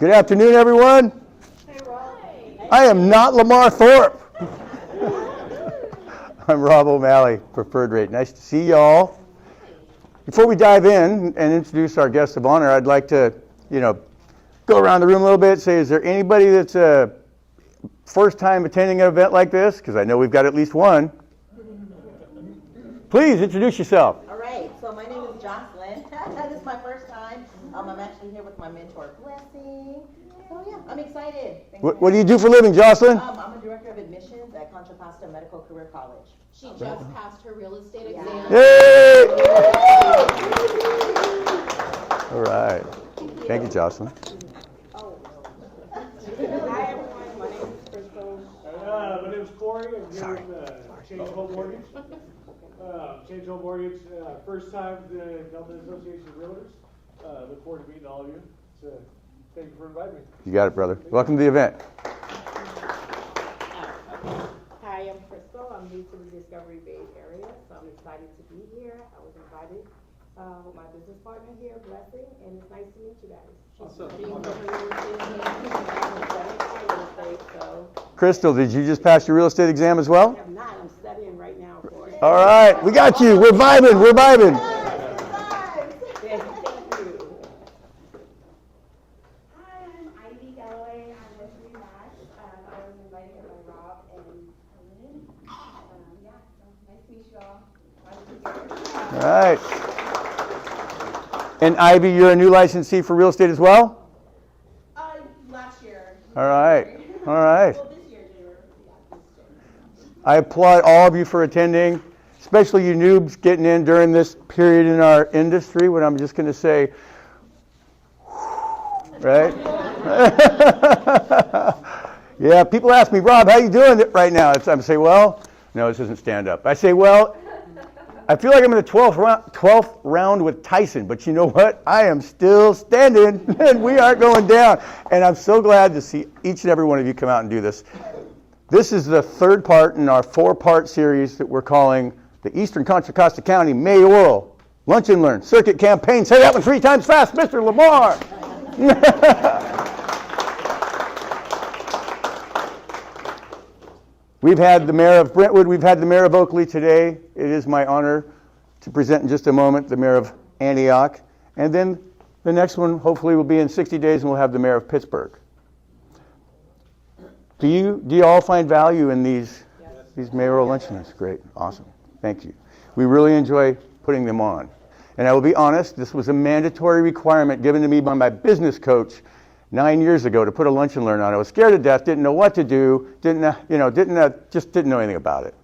Good afternoon, everyone. Hey, Rob. I am not Lamar Thorpe. I'm Rob O'Malley, Preferred Rate. Nice to see y'all. Before we dive in and introduce our guest of honor, I'd like to, go around the room a little bit, say, is there anybody that's first time attending an event like this? Because I know we've got at least one. Please introduce yourself. All right, so my name is Jocelyn. This is my first time. I'm actually here with my mentor, Blessing. So yeah, I'm excited. What do you do for a living, Jocelyn? I'm a director of admissions at Contra Costa Medical Career College. She just passed her real estate exam. Yay! All right. Thank you, Jocelyn. Hi everyone, my name is Crystal. My name is Corey. I'm here with Change Home Mortgage. Change Home Mortgage, first time the Delta Association of Realtors. Look forward to meeting all of you. So, thank you for inviting me. You got it, brother. Welcome to the event. Hi, I'm Crystal. I'm new to the Discovery Bay area, so I'm excited to be here. I was invited with my business partner here, Blessing, and it's nice to meet you guys. Crystal, did you just pass your real estate exam as well? I have not. I'm studying right now for it. All right, we got you. We're vibing. We're vibing. Thank you. Hi, I'm Ivy Galloway. I'm with Rematch. I was invited by Rob and Helen. So nice to meet you all. Glad to be here. All right. And Ivy, you're a new licensee for real estate as well? Last year. All right. All right. Well, this year, January. Yeah, this year. I applaud all of you for attending, especially you noobs getting in during this period in our industry when I'm just going to say, right? Yeah, people ask me, Rob, how you doing right now? I say, well, no, this isn't stand-up. I say, well, I feel like I'm in the 12th round with Tyson, but you know what? I am still standing, and we aren't going down. And I'm so glad to see each and every one of you come out and do this. This is the third part in our 4-part series that we're calling the Eastern Contra Costa County Mayoral Lunch and Learn Circuit Campaign. Say that one 3 times fast, Mr. Lamar. We've had the mayor of Brentwood, we've had the mayor of Oakley today. It is my honor to present in just a moment the mayor of Antioch. And then the next one hopefully will be in 60 days and we'll have the mayor of Pittsburgh. Do you all find value in these mayoral luncheons? Great, awesome, thank you. We really enjoy putting them on. And I will be honest, this was a mandatory requirement given to me by my business coach 9 years ago to put a lunch and learn on. I was scared to death, didn't know what to do, just didn't know anything about it.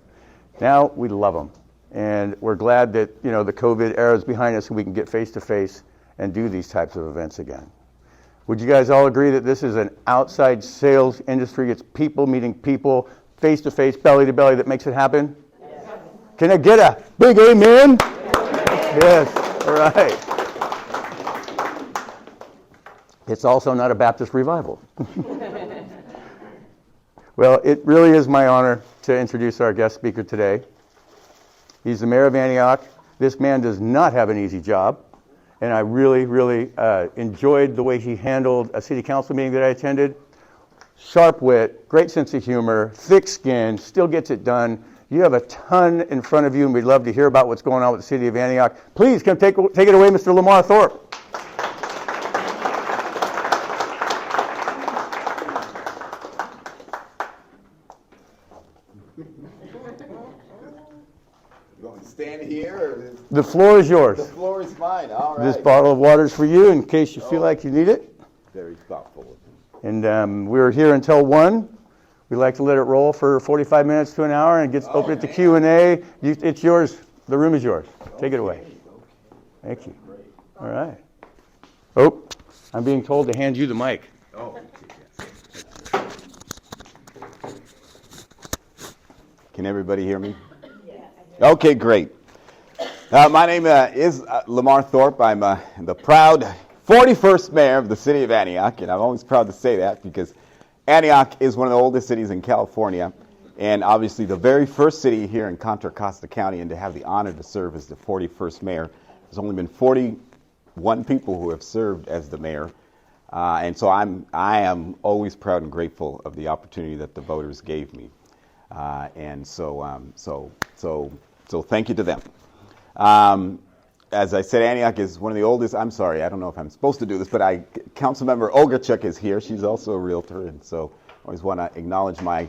Now we love them, and we're glad that the COVID era is behind us and we can get face to face and do these types of events again. Would you guys all agree that this is an outside sales industry? It's people meeting people, face to face, belly to belly, that makes it happen? Yes. Can I get a big amen? Yes, all right. It's also not a Baptist revival. Well, it really is my honor to introduce our guest speaker today. He's the mayor of Antioch. This man does not have an easy job, and I really, really enjoyed the way he handled a city council meeting that I attended. Sharp wit, great sense of humor, thick skin, still gets it done. You have a ton in front of you, and we'd love to hear about what's going on with the city of Antioch. Please come take it away, Mr. Lamar Thorpe. Stand here? Or the floor is yours. The floor is mine. All right. This bottle of water is for you in case you feel like you need it. Very thoughtful. And we're here until 1. We like to let it roll for 45 minutes to an hour and gets open at the Q&A. It's yours. The room is yours. Take it away. Thank you. All right. Oh, I'm being told to hand you the mic. Oh. Can everybody hear me? Okay, great. My name is Lamar Thorpe. I'm the proud 41st mayor of the city of Antioch, and I'm always proud to say that because Antioch is one of the oldest cities in California, and obviously the very first city here in Contra Costa County, and to have the honor to serve as the 41st mayor. There's only been 41 people who have served as the mayor. And so I am always proud and grateful of the opportunity that the voters gave me. And so thank you to them. As I said, Antioch is one of the oldest. I'm sorry, I don't know if I'm supposed to do this, but Councilmember Ogachuk is here. She's also a realtor, and so I always want to acknowledge my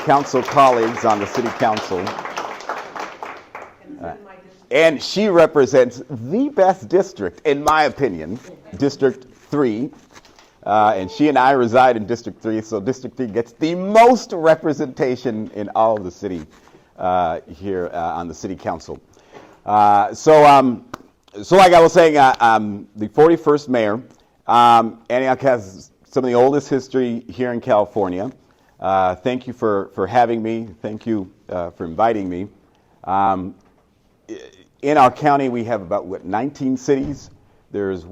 council colleagues on the city council. And she represents the best district, in my opinion, District 3. And she and I reside in District 3, so District 3 gets the most representation in all of the city here on the city council. So like I was saying, the 41st mayor, Antioch has some of the oldest history here in California. Thank you for having me. Thank you for inviting me. In our county, we have about, 19 cities? There's 5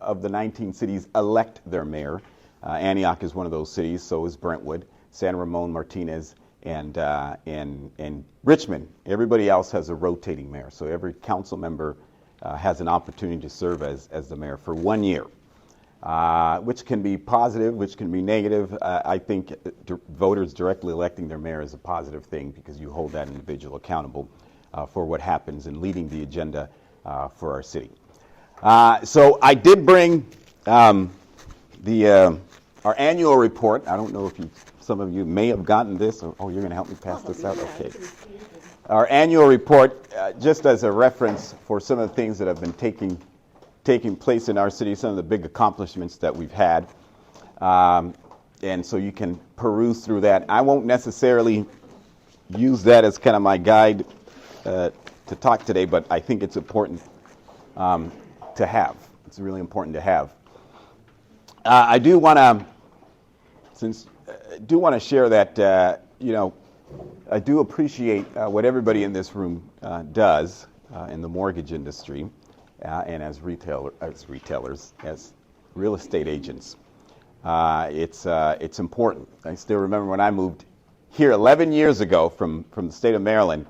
of the 19 cities elect their mayor. Antioch is one of those cities, so is Brentwood, San Ramon, Martinez, and Richmond. Everybody else has a rotating mayor, so every council member has an opportunity to serve as the mayor for 1 year, which can be positive, which can be negative. I think voters directly electing their mayor is a positive thing because you hold that individual accountable for what happens in leading the agenda for our city. So I did bring our annual report. I don't know if some of you may have gotten this. Oh, you're going to help me pass this out? Okay. Our annual report, just as a reference for some of the things that have been taking place in our city, some of the big accomplishments that we've had. And so you can peruse through that. I won't necessarily use that as kind of my guide to talk today, but I think it's important to have. It's really important to have. I do want to share that, I do appreciate what everybody in this room does in the mortgage industry and as retailers, as real estate agents. It's important. I still remember when I moved here 11 years ago from the state of Maryland,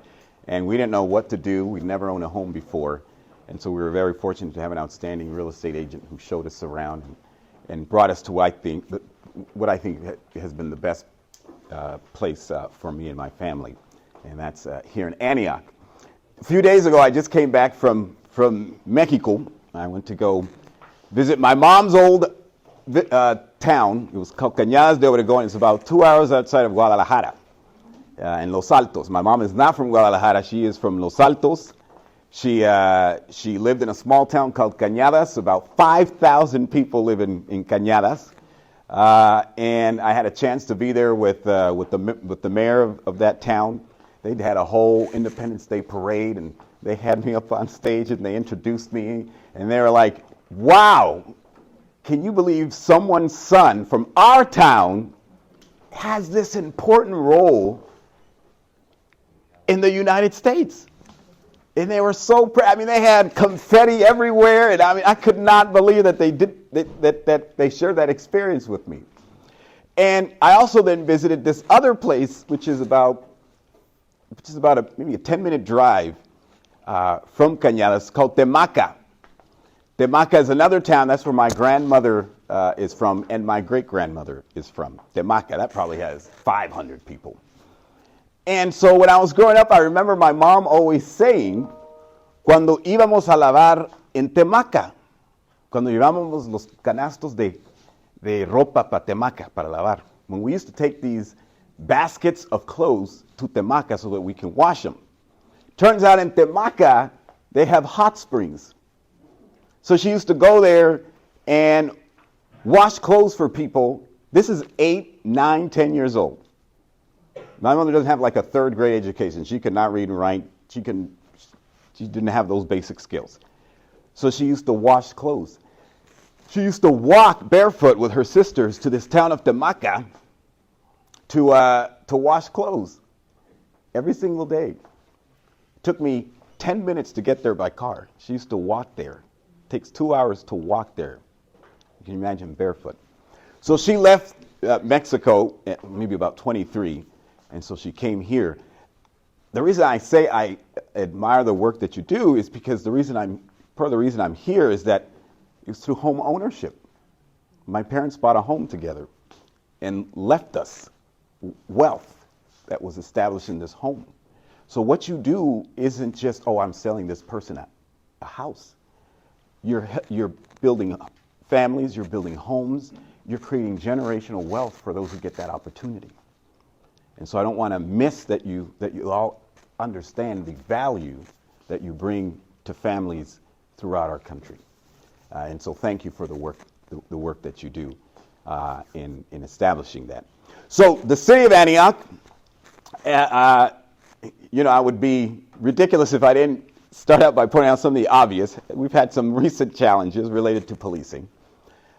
and we didn't know what to do. We'd never owned a home before. And so we were very fortunate to have an outstanding real estate agent who showed us around and brought us to what I think has been the best place for me and my family, and that's here in Antioch. A few days ago, I just came back from Mexico. I went to go visit my mom's old town. It was called Cañadas de Obregón. It's about 2 hours outside of Guadalajara, in Los Altos. My mom is not from Guadalajara. She is from Los Altos. She lived in a small town called Cañadas. About 5,000 people live in Cañadas. And I had a chance to be there with the mayor of that town. They'd had a whole Independence Day parade, and they had me up on stage, and they introduced me, and they were like, wow, can you believe someone's son from our town has this important role in the United States? And they were so proud. I mean, they had confetti everywhere, and I could not believe that that they shared that experience with me. And I also then visited this other place, which is about maybe a 10-minute drive from Cañadas, called Temaca. Temaca is another town. That's where my grandmother is from, and my great-grandmother is from. Temaca, that probably has 500 people. And so when I was growing up, I remember my mom always saying, cuando íbamos a lavar en Temaca, cuando llevábamos los canastos de ropa para Temaca, para lavar, when we used to take these baskets of clothes to Temaca so that we can wash them. Turns out in Temaca, they have hot springs. So she used to go there and wash clothes for people. This is 8, 9, 10 years old. My mother doesn't have like a third grade education. She could not read and write. She didn't have those basic skills. So she used to wash clothes. She used to walk barefoot with her sisters to this town of Temaca to wash clothes every single day. It took me 10 minutes to get there by car. She used to walk there. It takes 2 hours to walk there. You can imagine barefoot. So she left Mexico at maybe about 23. And so she came here. The reason I say I admire the work that you do is because the reason I'm part of the reason I'm here is that it's through home ownership. My parents bought a home together and left us wealth that was established in this home. So what you do isn't just, oh, I'm selling this person a house. You're building families, you're building homes, you're creating generational wealth for those who get that opportunity. And so I don't want to miss that you all understand the value that you bring to families throughout our country. And so thank you for the work that you do in establishing that. So the city of Antioch, I would be ridiculous if I didn't start out by pointing out some of the obvious. We've had some recent challenges related to policing.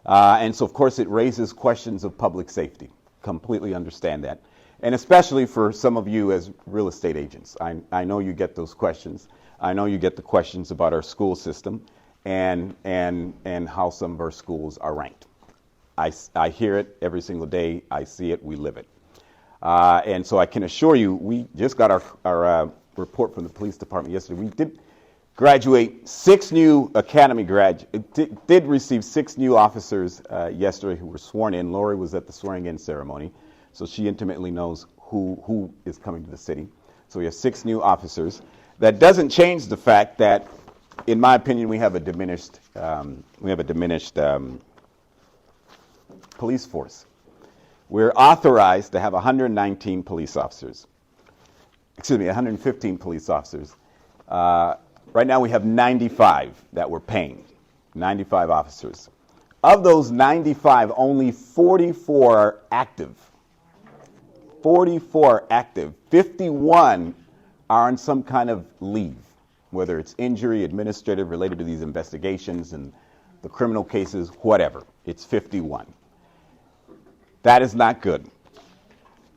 And so, of course, it raises questions of public safety. Completely understand that. And especially for some of you as real estate agents. I know you get those questions. I know you get the questions about our school system and how some of our schools are ranked. I hear it every single day. I see it. We live it. And so I can assure you, we just got our report from the police department yesterday. We did graduate 6 new academy did receive 6 new officers yesterday who were sworn in. Lori was at the swearing in ceremony, so she intimately knows who is coming to the city. So we have 6 new officers. That doesn't change the fact that, in my opinion, we have a diminished police force. We're authorized to have 119 police officers. 115 police officers. Right now we have 95 that we're paying, 95 officers. Of those 95, only 44 are active. 44 are active. 51 are on some kind of leave, whether it's injury, administrative, related to these investigations and the criminal cases, whatever. It's 51. That is not good.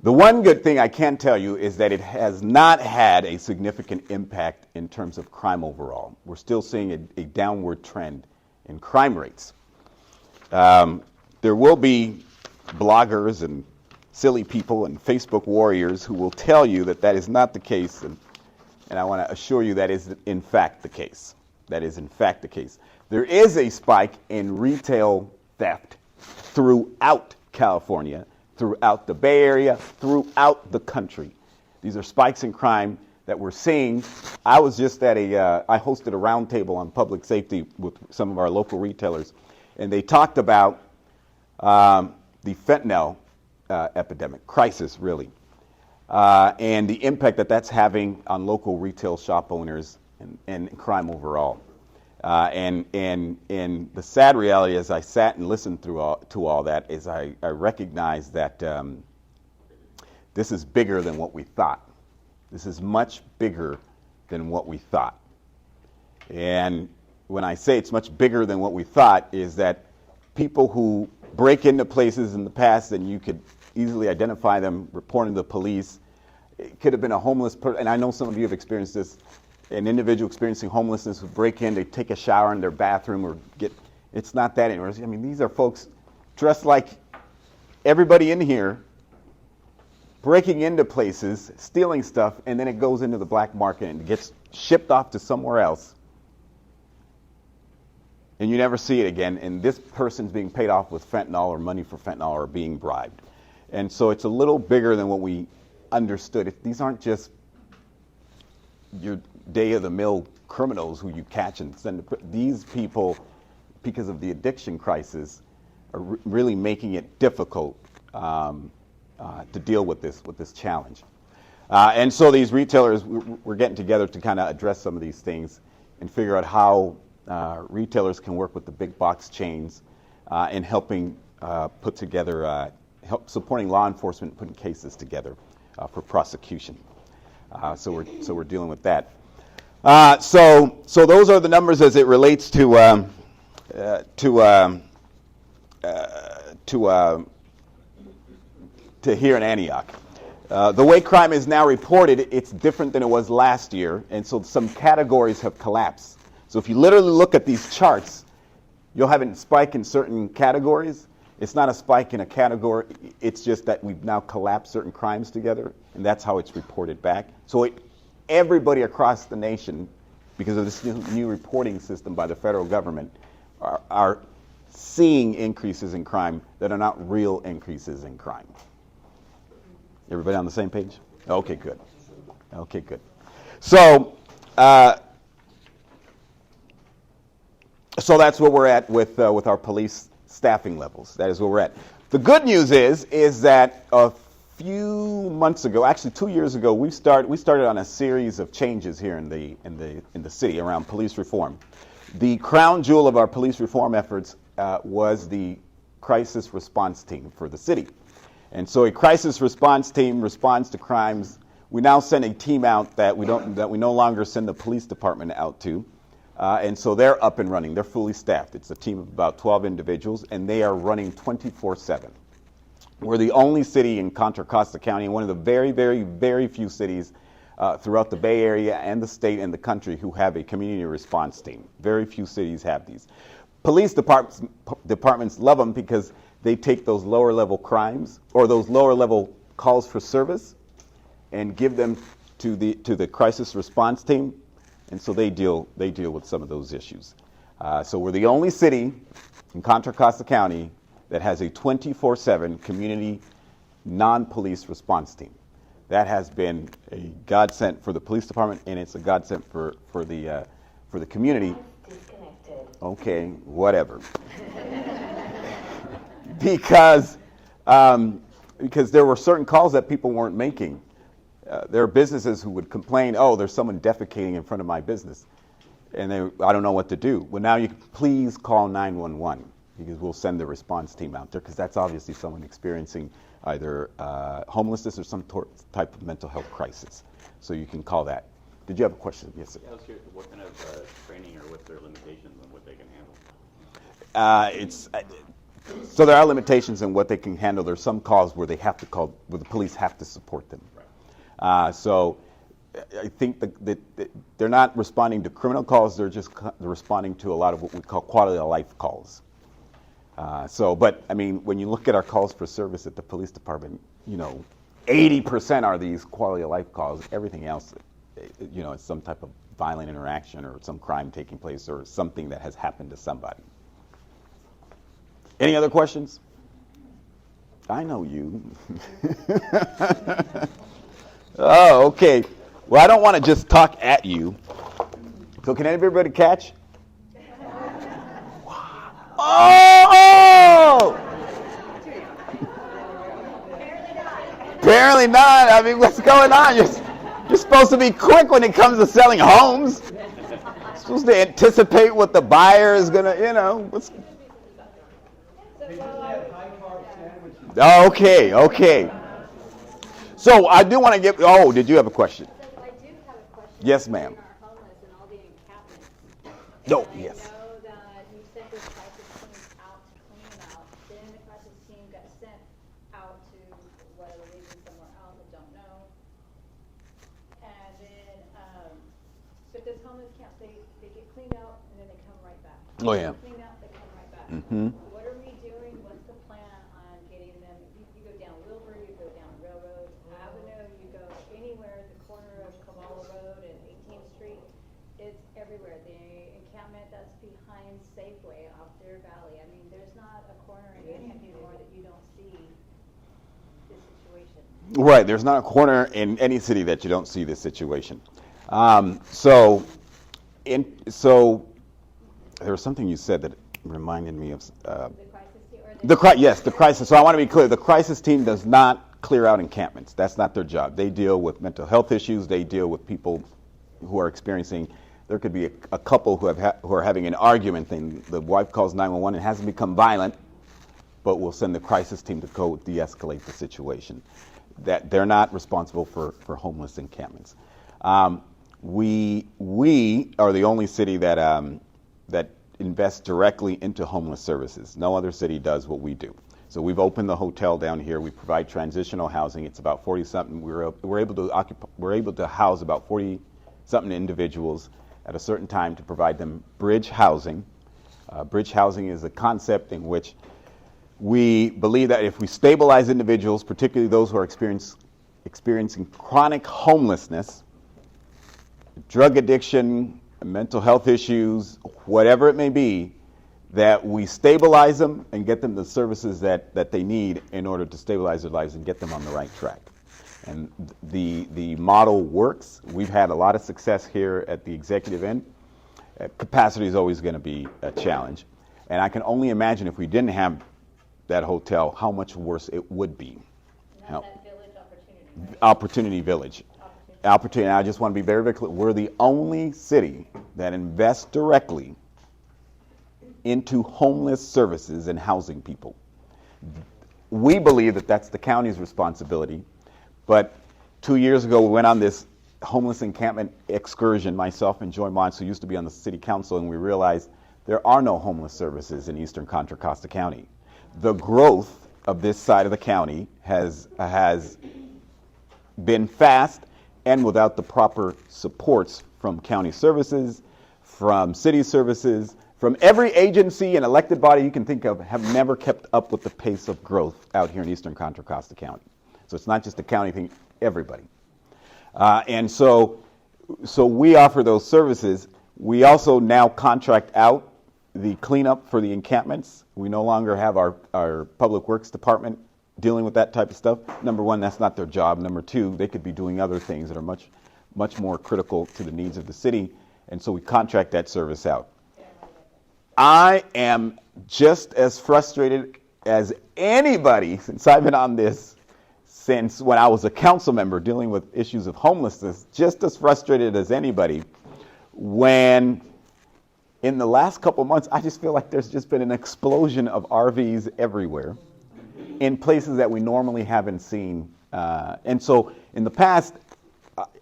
The one good thing I can tell you is that it has not had a significant impact in terms of crime overall. We're still seeing a downward trend in crime rates. There will be bloggers and silly people and Facebook warriors who will tell you that is not the case, and I want to assure you that is in fact the case. That is in fact the case. There is a spike in retail theft throughout California, throughout the Bay Area, throughout the country. These are spikes in crime that we're seeing. I was just at I hosted a roundtable on public safety with some of our local retailers, and they talked about the fentanyl epidemic, crisis really, and the impact that's having on local retail shop owners and crime overall. And the sad reality, as I sat and listened to all that, is I recognized that this is bigger than what we thought. This is much bigger than what we thought. And when I say it's much bigger than what we thought, is that people who break into places in the past and you could easily identify them, report them to the police. It could have been a homeless person, and I know some of you have experienced this. An individual experiencing homelessness would break in, they take a shower in their bathroom or it's not that anymore. I mean, these are folks dressed like everybody in here, breaking into places, stealing stuff, and then it goes into the black market and gets shipped off to somewhere else. And you never see it again, and this person's being paid off with fentanyl or money for fentanyl or being bribed. And so it's a little bigger than what we understood. These aren't just your day-of-the-mill criminals who you catch and send to prison. These people, because of the addiction crisis, are really making it difficult to deal with this challenge. And so these retailers, we're getting together to kind of address some of these things and figure out how retailers can work with the big box chains in helping put together, supporting law enforcement, putting cases together for prosecution. So we're dealing with that. So those are the numbers as it relates to here in Antioch. The way crime is now reported, it's different than it was last year, and so some categories have collapsed. So if you literally look at these charts, you'll have a spike in certain categories. It's not a spike in a category, it's just that we've now collapsed certain crimes together, and that's how it's reported back. So everybody across the nation because of this new reporting system by the federal government, are seeing increases in crime that are not real increases in crime. Everybody on the same page? Okay, good. Okay, good. So, so that's where we're at with our police staffing levels. That is where we're at. The good news is that a few months ago, actually 2 years ago, we started on a series of changes here in the city around police reform. The crown jewel of our police reform efforts was the crisis response team for the city. And so a crisis response team responds to crimes. We now send a team out that we no longer send the police department out to. And so they're up and running. They're fully staffed. It's a team of about 12 individuals, and they are running 24/7. We're the only city in Contra Costa County, and one of the very, very, very few cities throughout the Bay Area and the state and the country who have a community response team. Very few cities have these. Police departments love them because they take those lower level crimes or those lower level calls for service and give them to the crisis response team, and so they deal with some of those issues. So we're the only city in Contra Costa County that has a 24/7 community non-police response team. That has been a godsend for the police department, and it's a godsend for the community. Okay, whatever. because there were certain calls that people weren't making. There are businesses who would complain, "Oh, there's someone defecating in front of my business," and I don't know what to do. Well, now you can please call 911 because we'll send the response team out there because that's obviously someone experiencing either homelessness or some type of mental health crisis. So you can call that. Did you have a question? Yes, sir. Yeah, I was curious, what kind of training or what's their limitations on what they can handle? So there are limitations in what they can handle. There's some calls where they have to call, where the police have to support them. Right. So I think that they're not responding to criminal calls. They're responding to a lot of what we call quality of life calls. But I mean, when you look at our calls for service at the police department, 80% are these quality of life calls. Everything else, it's some type of violent interaction or some crime taking place or something that has happened to somebody. Any other questions? I know you. Oh, okay. Well, I don't want to just talk at you. So can everybody catch? Oh! Apparently not. I mean, what's going on? You're supposed to be quick when it comes to selling homes. You're supposed to anticipate what the buyer is going to, what's... Okay. So I do want to get... Oh, did you have a question? I do have a question. Yes, ma'am. Our homeless and all the encampments. No, And yes. I know that you sent this crisis team out to clean them out. Then the crisis team got sent out to whatever reason somewhere else, I don't know. And then, so if there's homeless camps, they get cleaned out and then they come right back. Oh, yeah. Cleaned out, they come right back. Mm-hmm. What are we doing? What's the plan on getting them? You go down Wilbur, you go down Railroad Avenue, you go anywhere at the corner of Cavallo Road and 18th Street. It's everywhere. The encampment that's behind Safeway off Deer Valley. I mean, there's not a corner in Antioch anymore that you don't see this situation. Right. There's not a corner in any city that you don't see this situation. There was something you said that reminded me of The crisis team or the crisis. So I want to be clear. The crisis team does not clear out encampments. That's not their job. They deal with mental health issues. They deal with people who are experiencing. There could be a couple who are having an argument. And the wife calls 911 and hasn't become violent, but we'll send the crisis team to go de-escalate the situation. That they're not responsible for homeless encampments. We are the only city that invests directly into homeless services. No other city does what we do. So we've opened the hotel down here. We provide transitional housing. It's about 40-something. We're able to house about 40-something individuals at a certain time to provide them bridge housing. Bridge housing is a concept in which we believe that if we stabilize individuals, particularly those who are experiencing chronic homelessness, drug addiction, mental health issues, whatever it may be, that we stabilize them and get them the services that they need in order to stabilize their lives and get them on the right track. And the model works. We've had a lot of success here at the executive end. Capacity is always going to be a challenge. And I can only imagine if we didn't have that hotel, how much worse it would be. And that's that village opportunity, right? Opportunity Village. Opportunity. And I just want to be very, very clear. We're the only city that invests directly into homeless services and housing people. We believe that that's the county's responsibility. But 2 years ago, we went on this homeless encampment excursion, myself and Joy Mons, who used to be on the city council, and we realized there are no homeless services in eastern Contra Costa County. The growth of this side of the county has been fast and without the proper supports from county services, from city services, from every agency and elected body you can think of, have never kept up with the pace of growth out here in eastern Contra Costa County. So it's not just a county thing, everybody. And so we offer those services. We also now contract out the cleanup for the encampments. We no longer have our public works department dealing with that type of stuff. Number one, that's not their job. Number two, they could be doing other things that are much, much more critical to the needs of the city. And so we contract that service out. I am just as frustrated as anybody since I've been on this, since when I was a council member dealing with issues of homelessness, just as frustrated as anybody when in the last couple months, I just feel like there's just been an explosion of RVs everywhere in places that we normally haven't seen. And so in the past,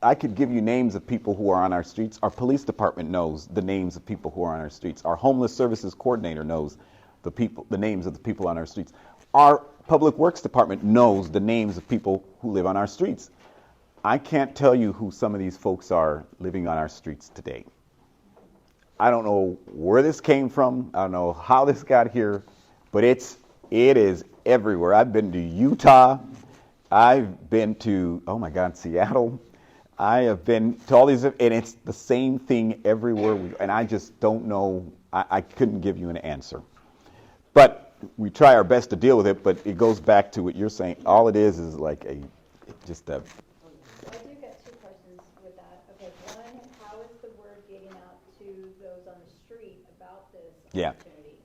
I could give you names of people who are on our streets. Our police department knows the names of people who are on our streets. Our homeless services coordinator knows the names of the people on our streets. Our public works department knows the names of people who live on our streets. I can't tell you who some of these folks are living on our streets today. I don't know where this came from. I don't know how this got here, but it is everywhere. I've been to Utah. I've been to, Seattle. I have been to all these, and it's the same thing everywhere. And I just don't know. I couldn't give you an answer. But we try our best to deal with it, but it goes back to what you're saying. All it is like just a... I do get two questions with that. Okay, one, how is the word getting out to those on the street about this opportunity?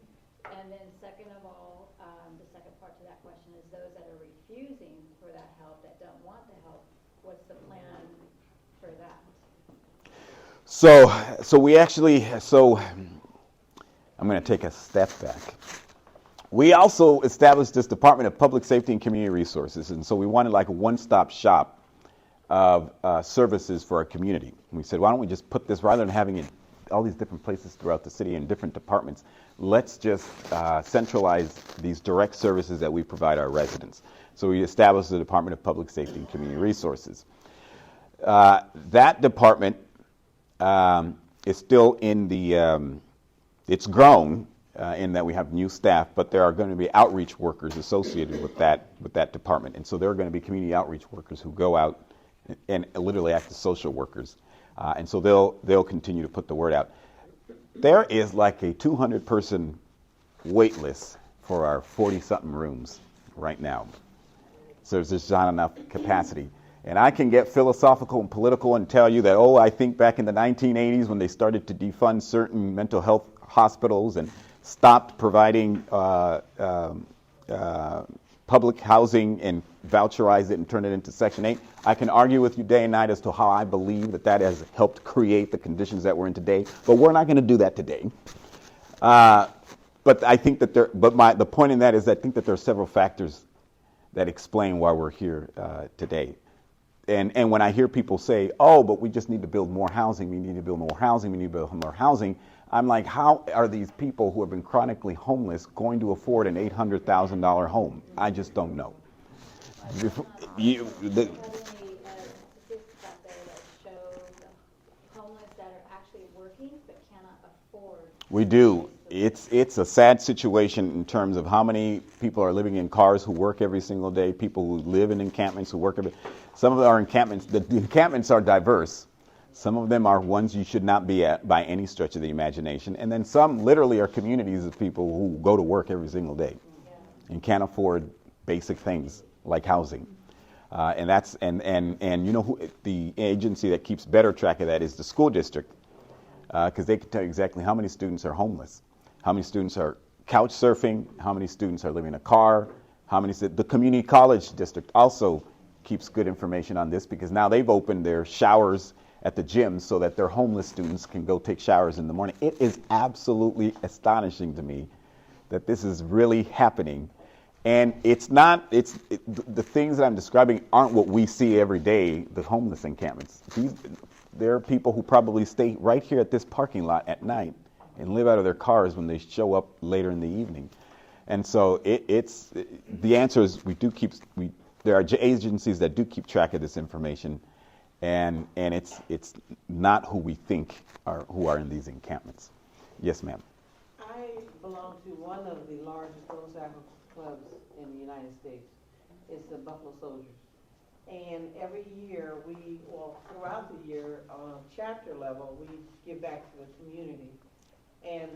And then second of all, the second part to that question is those that are refusing for that help, that don't want the help, what's the plan for that? So I'm going to take a step back. We also established this Department of Public Safety and Community Resources, and so we wanted like a one-stop shop of services for our community. And we said, why don't we just put this, rather than having it all these different places throughout the city and different departments, let's just centralize these direct services that we provide our residents. So we established the Department of Public Safety and Community Resources. That department is still in the, it's grown in that we have new staff, but there are going to be outreach workers associated with that department. And so there are going to be community outreach workers who go out and literally act as social workers. And so they'll continue to put the word out. There is like a 200-person wait list for our 40-something rooms right now. So there's just not enough capacity. And I can get philosophical and political and tell you that, I think back in the 1980s when they started to defund certain mental health hospitals and stopped providing public housing and voucherized it and turned it into Section 8. I can argue with you day and night as to how I believe that has helped create the conditions that we're in today, but we're not going to do that today. But I think that the point in that is I think that there are several factors that explain why we're here today. And when I hear people say, but we just need to build more housing, we need to build more housing, we need to build more housing, I'm like, how are these people who have been chronically homeless going to afford an $800,000 home? I just don't know. Do you have any statistics out there that show the homeless that are actually working but cannot afford? We do. It's a sad situation in terms of how many people are living in cars who work every single day, people who live in encampments who work some of our encampments, the encampments are diverse. Some of them are ones you should not be at by any stretch of the imagination. And then some literally are communities of people who go to work every single day and can't afford basic things like housing. And that's and you know who the agency that keeps better track of that is the school district, because they can tell you exactly how many students are homeless, how many students are couch surfing, how many students are living in a car, how many. The community college district also keeps good information on this, because now they've opened their showers at the gym so that their homeless students can go take showers in the morning. It is absolutely astonishing to me that this is really happening. And it's not, the things that I'm describing aren't what we see every day, the homeless encampments. There are people who probably stay right here at this parking lot at night and live out of their cars when they show up later in the evening. And so the answer is there are agencies that do keep track of this information, and it's not who we think who are in these encampments. Yes, ma'am. I belong to one of the largest motorcycle clubs in the United States. It's the Buffalo Soldiers. And every year throughout the year on a chapter level, we give back to the community. And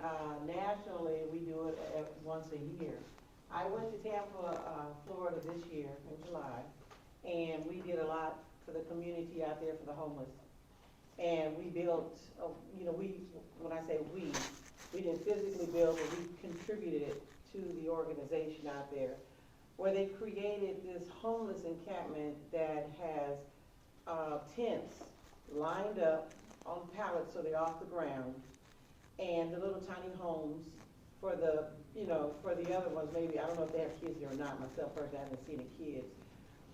nationally, we do it once a year. I went to Tampa, Florida this year in July, and we did a lot for the community out there for the homeless. And we built, when I say we didn't physically build, but we contributed it to the organization out there, where they created this homeless encampment that has tents lined up on pallets so they're off the ground, and the little tiny homes for the other ones. Maybe, I don't know if they have kids there or not. Myself, personally, I haven't seen the kids.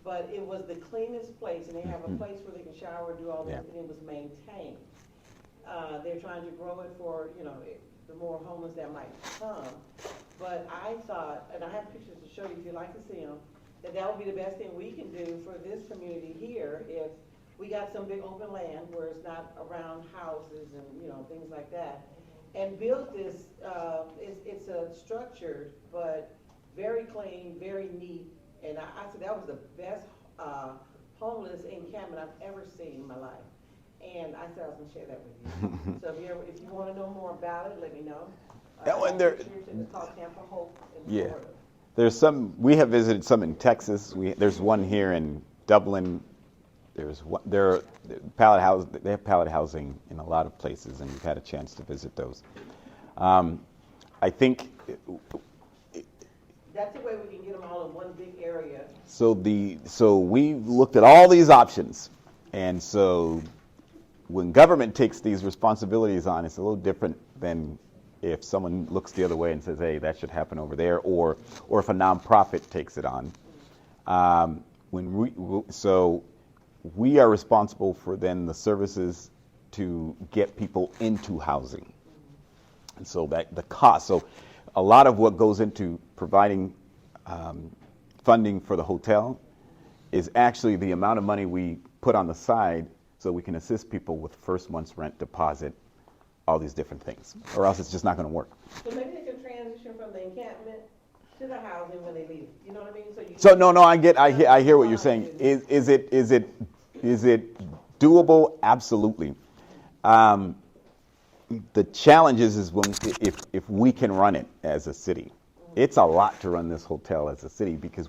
But it was the cleanest place, and they have a place where they can shower, do all this, and it was maintained. They're trying to grow it for, the more homeless that might come. But I thought, and I have pictures to show you if you'd like to see them, that would be the best thing we can do for this community here if we got some big open land where it's not around houses and, things like that. And built this, it's a structured, but very clean, very neat. And I said that was the best homeless encampment I've ever seen in my life. And I said I was going to share that with you. So if you want to know more about it, let me know. It's called Tampa Hope in Florida. There's some, we have visited some in Texas. There's one here in Dublin. They have pallet housing in a lot of places, and we've had a chance to visit those. I think that's the way we can get them all in one big area. So we've looked at all these options, and so when government takes these responsibilities on, it's a little different than if someone looks the other way and says, "Hey, that should happen over there," or if a nonprofit takes it on. We are responsible for then the services to get people into housing, and so that the cost. So a lot of what goes into providing funding for the hotel is actually the amount of money we put on the side so we can assist people with first month's rent deposit, all these different things, or else it's just not going to work. So maybe they can transition from the encampment to the housing when they leave. You know what I mean? I hear what you're saying. Is it doable? Absolutely. The challenge is if we can run it as a city. It's a lot to run this hotel as a city, because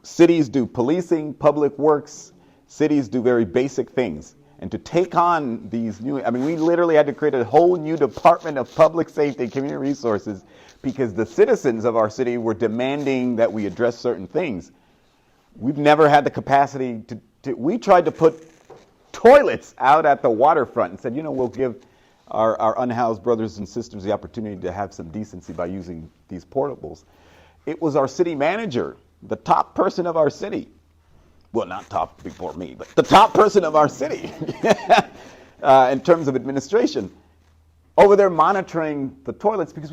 cities do policing, public works, cities do very basic things. And to take on these we literally had to create a whole new Department of Public Safety and Community Resources because the citizens of our city were demanding that we address certain things. We've never had the capacity we tried to put toilets out at the waterfront and said, we'll give our unhoused brothers and sisters the opportunity to have some decency by using these portables. It was our city manager, the top person of our city. Well, not top before me, but the top person of our city in terms of administration, over there monitoring the toilets, because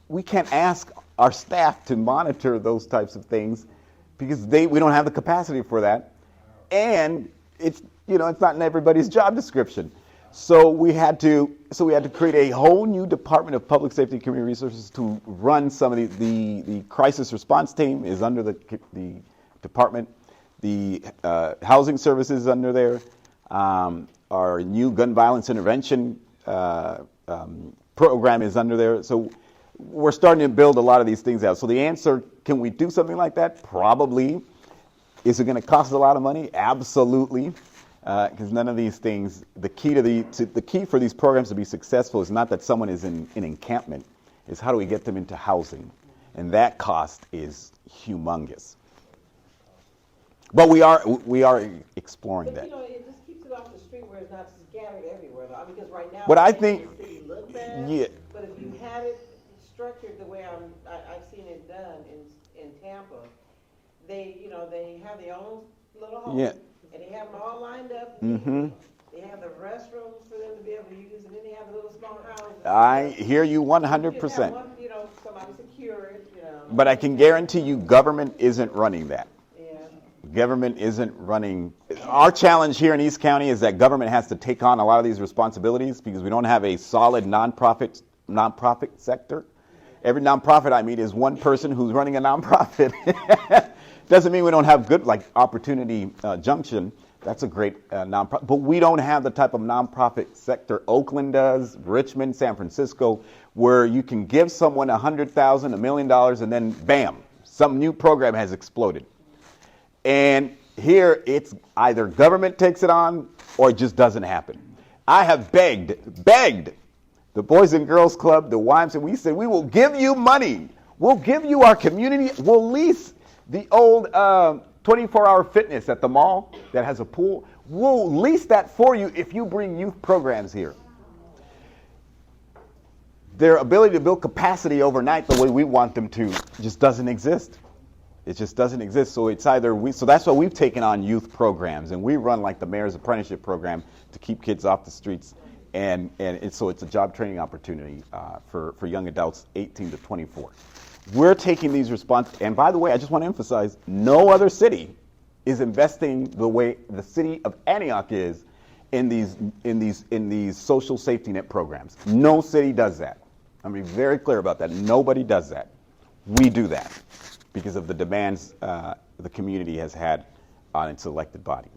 we can't ask our staff to monitor those types of things because we don't have the capacity for that, and it's not in everybody's job description. So we had to create a whole new Department of Public Safety and Community Resources to run some of the crisis response team is under the department. The housing services under there. Our new gun violence intervention program is under there. So we're starting to build a lot of these things out. So the answer, can we do something like that? Probably. Is it going to cost a lot of money? Absolutely. Because none of these things, the key for these programs to be successful is not that someone is in encampment, is how do we get them into housing? And that cost is humongous. But we are exploring that. But it just keeps it off the street where it's not scattered everywhere, though. Because right now, But I it think, makes the city look bad. yeah. But if you had it structured the way I've seen it done in Tampa, they have their own little home. Yeah. And they have them all lined up. Mm-hmm. They have the restrooms for them to be able to use, and then they have the little small houses. I hear you You just have 100%. one, somebody secure it, But I can guarantee you government isn't running that. Yeah. Government isn't running. Our challenge here in East County is that government has to take on a lot of these responsibilities because we don't have a solid nonprofit sector. Every nonprofit I meet is one person who's running a nonprofit. Doesn't mean we don't have good, like Opportunity Junction. That's a great nonprofit. But we don't have the type of nonprofit sector Oakland does, Richmond, San Francisco, where you can give someone $100,000, $1 million, and then bam, some new program has exploded. And here it's either government takes it on or it just doesn't happen. I have begged the Boys and Girls Club, the YMCA, we said, we will give you money. We'll give you our community. We'll lease the old 24-hour fitness at the mall that has a pool. We'll lease that for you if you bring youth programs here. Their ability to build capacity overnight the way we want them to just doesn't exist. It just doesn't exist. So it's either so that's why we've taken on youth programs, and we run like the mayor's apprenticeship program to keep kids off the streets. And so it's a job training opportunity for young adults 18 to 24. We're taking these and by the way, I just want to emphasize, no other city is investing the way the city of Antioch is in these social safety net programs. No city does that. I'm going to be very clear about that. Nobody does that. We do that because of the demands the community has had on its elected body.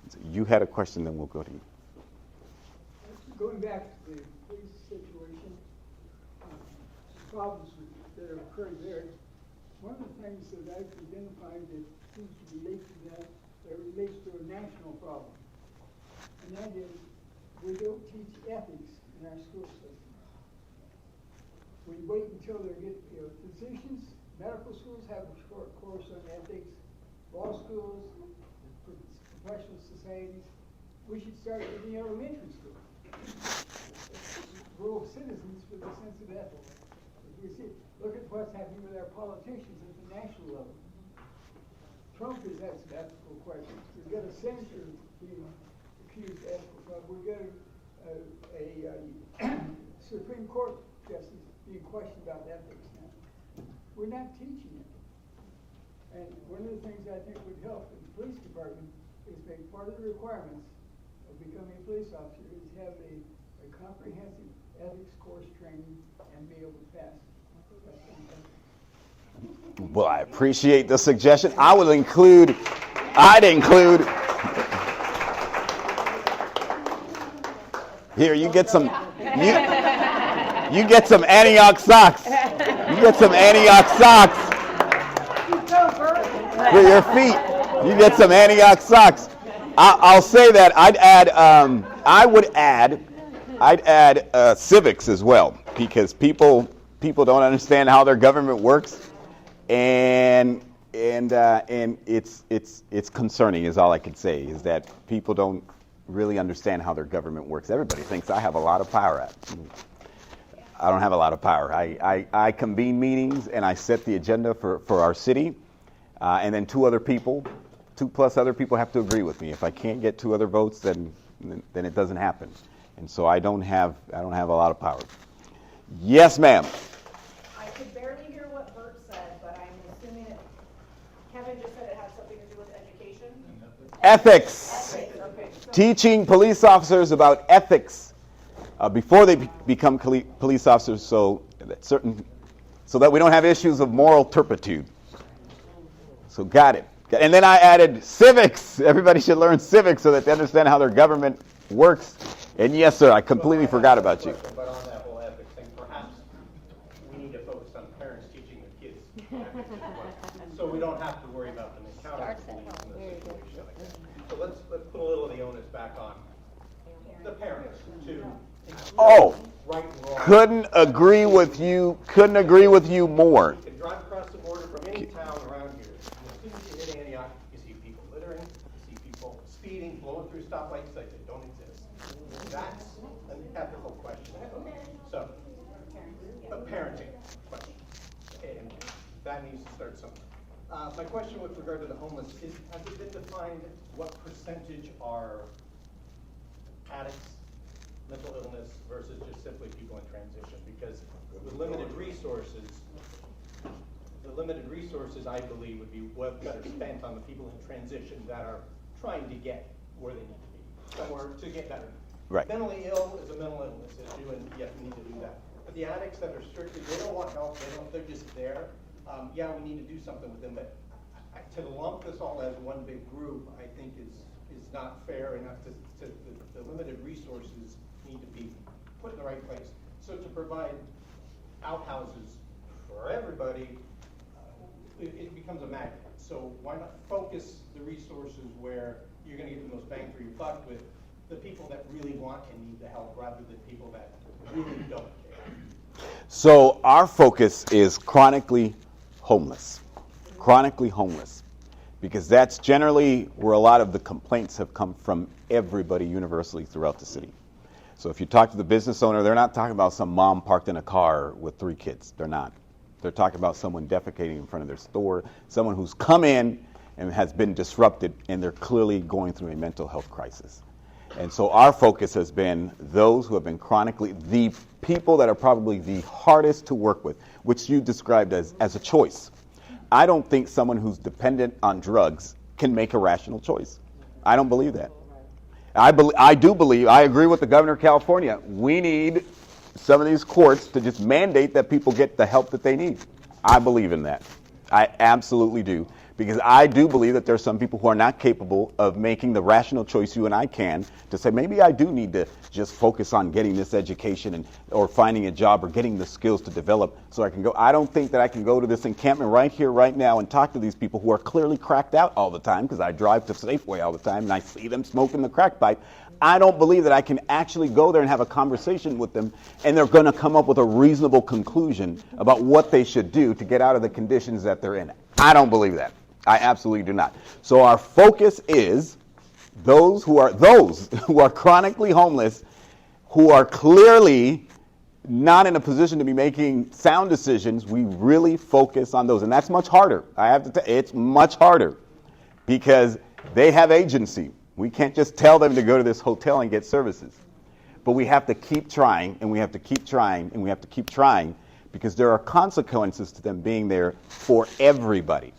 So you had a question, then we'll go to you. Going back to the police situation, problems that are occurring there, one of the things that I've identified that seems to relate to that relates to a national problem. And that is, we don't teach ethics in our school system. We wait until they get, physicians, medical schools have a short course on ethics, law schools, professional societies. We should start in the elementary school. Rural citizens with a sense of ethics. You see, look at what's happening with our politicians at the national level. Trump has had some ethical questions. We've got a senator being accused of ethical problems. We've got a Supreme Court justice being questioned about ethics now. We're not teaching it. And one of the things I think would help in the police department is make part of the requirements of becoming a police officer is have a comprehensive ethics course training and be able to pass. Well, I appreciate the suggestion. I'd include here, you get some Antioch socks. You get some Antioch socks for your feet. You get some Antioch socks. I'll say that I'd add civics as well, because people don't understand how their government works, and it's concerning is all I could say, is that people don't really understand how their government works. Everybody thinks I have a lot of power. I don't have a lot of power. I convene meetings and I set the agenda for our city, and then two plus other people have to agree with me. If I can't get two other votes, then it doesn't happen. And so I don't have a lot of power. Yes, ma'am. I could barely hear what Bert said, but I'm assuming Kevin just said it has something to do with education? Ethics. Okay. Teaching police officers about ethics before they become police officers, so that we don't have issues of moral turpitude. So got it. And then I added civics. Everybody should learn civics so that they understand how their government works. And yes, sir, I completely forgot about you. But on that whole ethics thing, perhaps we need to focus on parents teaching their kids ethics as well. So we don't have to worry about them encountering police in a situation like that. So let's put a little of the onus back on the parents to right and wrong. Couldn't agree with you more. You can drive across the border from any town around here. And as soon as you hit Antioch, you see people littering, you see people speeding, blowing through stoplights like they don't exist. That's an ethical question. So, a parenting question. And that needs to start somewhere. My question with regard to the homeless is, has it been defined what percentage are addicts, mental illness, versus just simply people in transition? Because with limited resources, I believe, would be better spent on the people in transition that are trying to get where they need to be, somewhere to get better. Right. Mentally ill is a mental illness issue, and yes, we need to do that. But the addicts that are strictly, they don't want help, they're just there. Yeah, we need to do something with them, but to lump this all as one big group, I think is not fair enough. The limited resources need to be put in the right place. So to provide outhouses for everybody, it becomes a magnet. So why not focus the resources where you're going to get the most bang for your buck with the people that really want and need the help, rather than people that really don't care. So our focus is chronically homeless. Chronically homeless. Because that's generally where a lot of the complaints have come from, everybody universally throughout the city. So if you talk to the business owner, they're not talking about some mom parked in a car with 3 kids. They're not. They're talking about someone defecating in front of their store, someone who's come in and has been disrupted, and they're clearly going through a mental health crisis. And so our focus has been those who have been chronically, the people that are probably the hardest to work with, which you described as a choice. I don't think someone who's dependent on drugs can make a rational choice. I don't believe that. I agree with the governor of California. We need some of these courts to just mandate that people get the help that they need. I believe in that. I absolutely do. Because I do believe that there are some people who are not capable of making the rational choice you and I can to say, maybe I do need to just focus on getting this education or finding a job or getting the skills to develop so I can go. I don't think that I can go to this encampment right here, right now, and talk to these people who are clearly cracked out all the time, because I drive to Safeway all the time and I see them smoking the crack pipe. I don't believe that I can actually go there and have a conversation with them and they're going to come up with a reasonable conclusion about what they should do to get out of the conditions that they're in. I don't believe that. I absolutely do not. So our focus is those who are chronically homeless, who are clearly not in a position to be making sound decisions. We really focus on those, and that's much harder. I have to tell you, it's much harder because they have agency. We can't just tell them to go to this hotel and get services. But we have to keep trying, and we have to keep trying, and we have to keep trying, because there are consequences to them being there for everybody.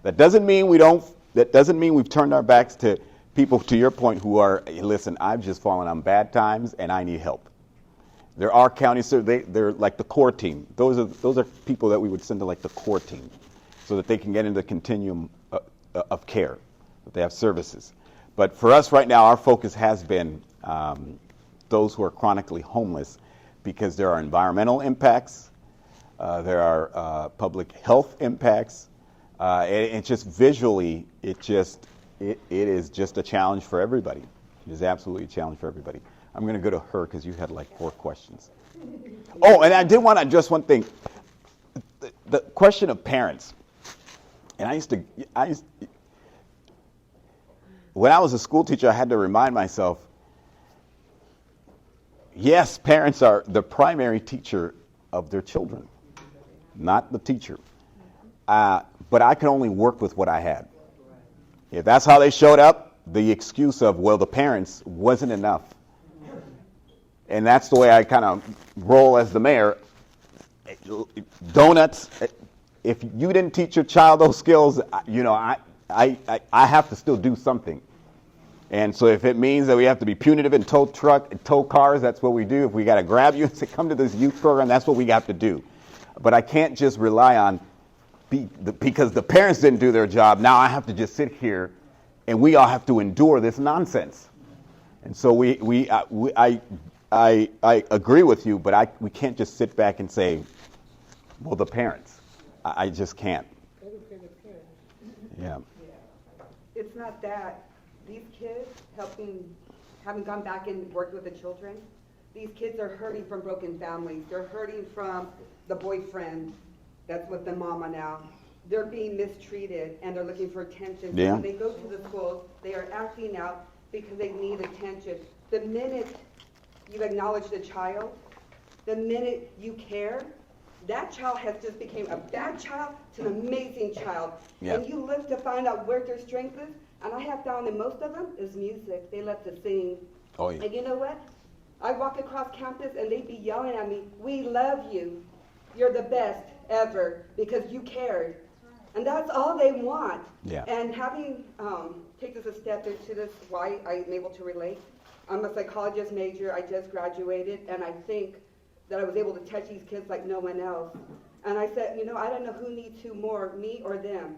That doesn't mean we've turned our backs to people, to your point, who are, hey, listen, I've just fallen on bad times and I need help. There are counties, they're like the core team. Those are people that we would send to like the core team so that they can get into the continuum of care, that they have services. But for us right now, our focus has been those who are chronically homeless, because there are environmental impacts, there are public health impacts. It just visually, it is just a challenge for everybody. It is absolutely a challenge for everybody. I'm going to go to her because you had like 4 questions. Oh, and I did want to address one thing. The question of parents. And when I was a school teacher, I had to remind myself, yes, parents are the primary teacher of their children, not the teacher. But I could only work with what I had. If that's how they showed up, the excuse of, well, the parents wasn't enough. And that's the way I kind of roll as the mayor. Donuts, if you didn't teach your child those skills, I have to still do something. And so if it means that we have to be punitive and tow cars, that's what we do. If we got to grab you and say, come to this youth program, that's what we got to do. But I can't just rely on because the parents didn't do their job, now I have to just sit here and we all have to endure this nonsense. And so I agree with you, but we can't just sit back and say, well, the parents. I just can't. Yeah. It's not that. These kids having gone back and worked with the children, these kids are hurting from broken families. They're hurting from the boyfriend that's with the mama now. They're being mistreated and they're looking for attention. Yeah. So when they go to the schools, they are acting out because they need attention. The minute you acknowledge the child, the minute you care, that child has just became a bad child to an amazing child. Yeah. And you look to find out where their strength is, and I have found that most of them is music. They love to sing. Oh, yeah. And you know what? I walk across campus and they'd be yelling at me, "We love you. You're the best ever because you cared." And that's all they want. Yeah. And having, take this a step into this, why I'm able to relate. I'm a psychologist major. I just graduated, and I think that I was able to touch these kids like no one else. And I said, I don't know who needs who more, me or them.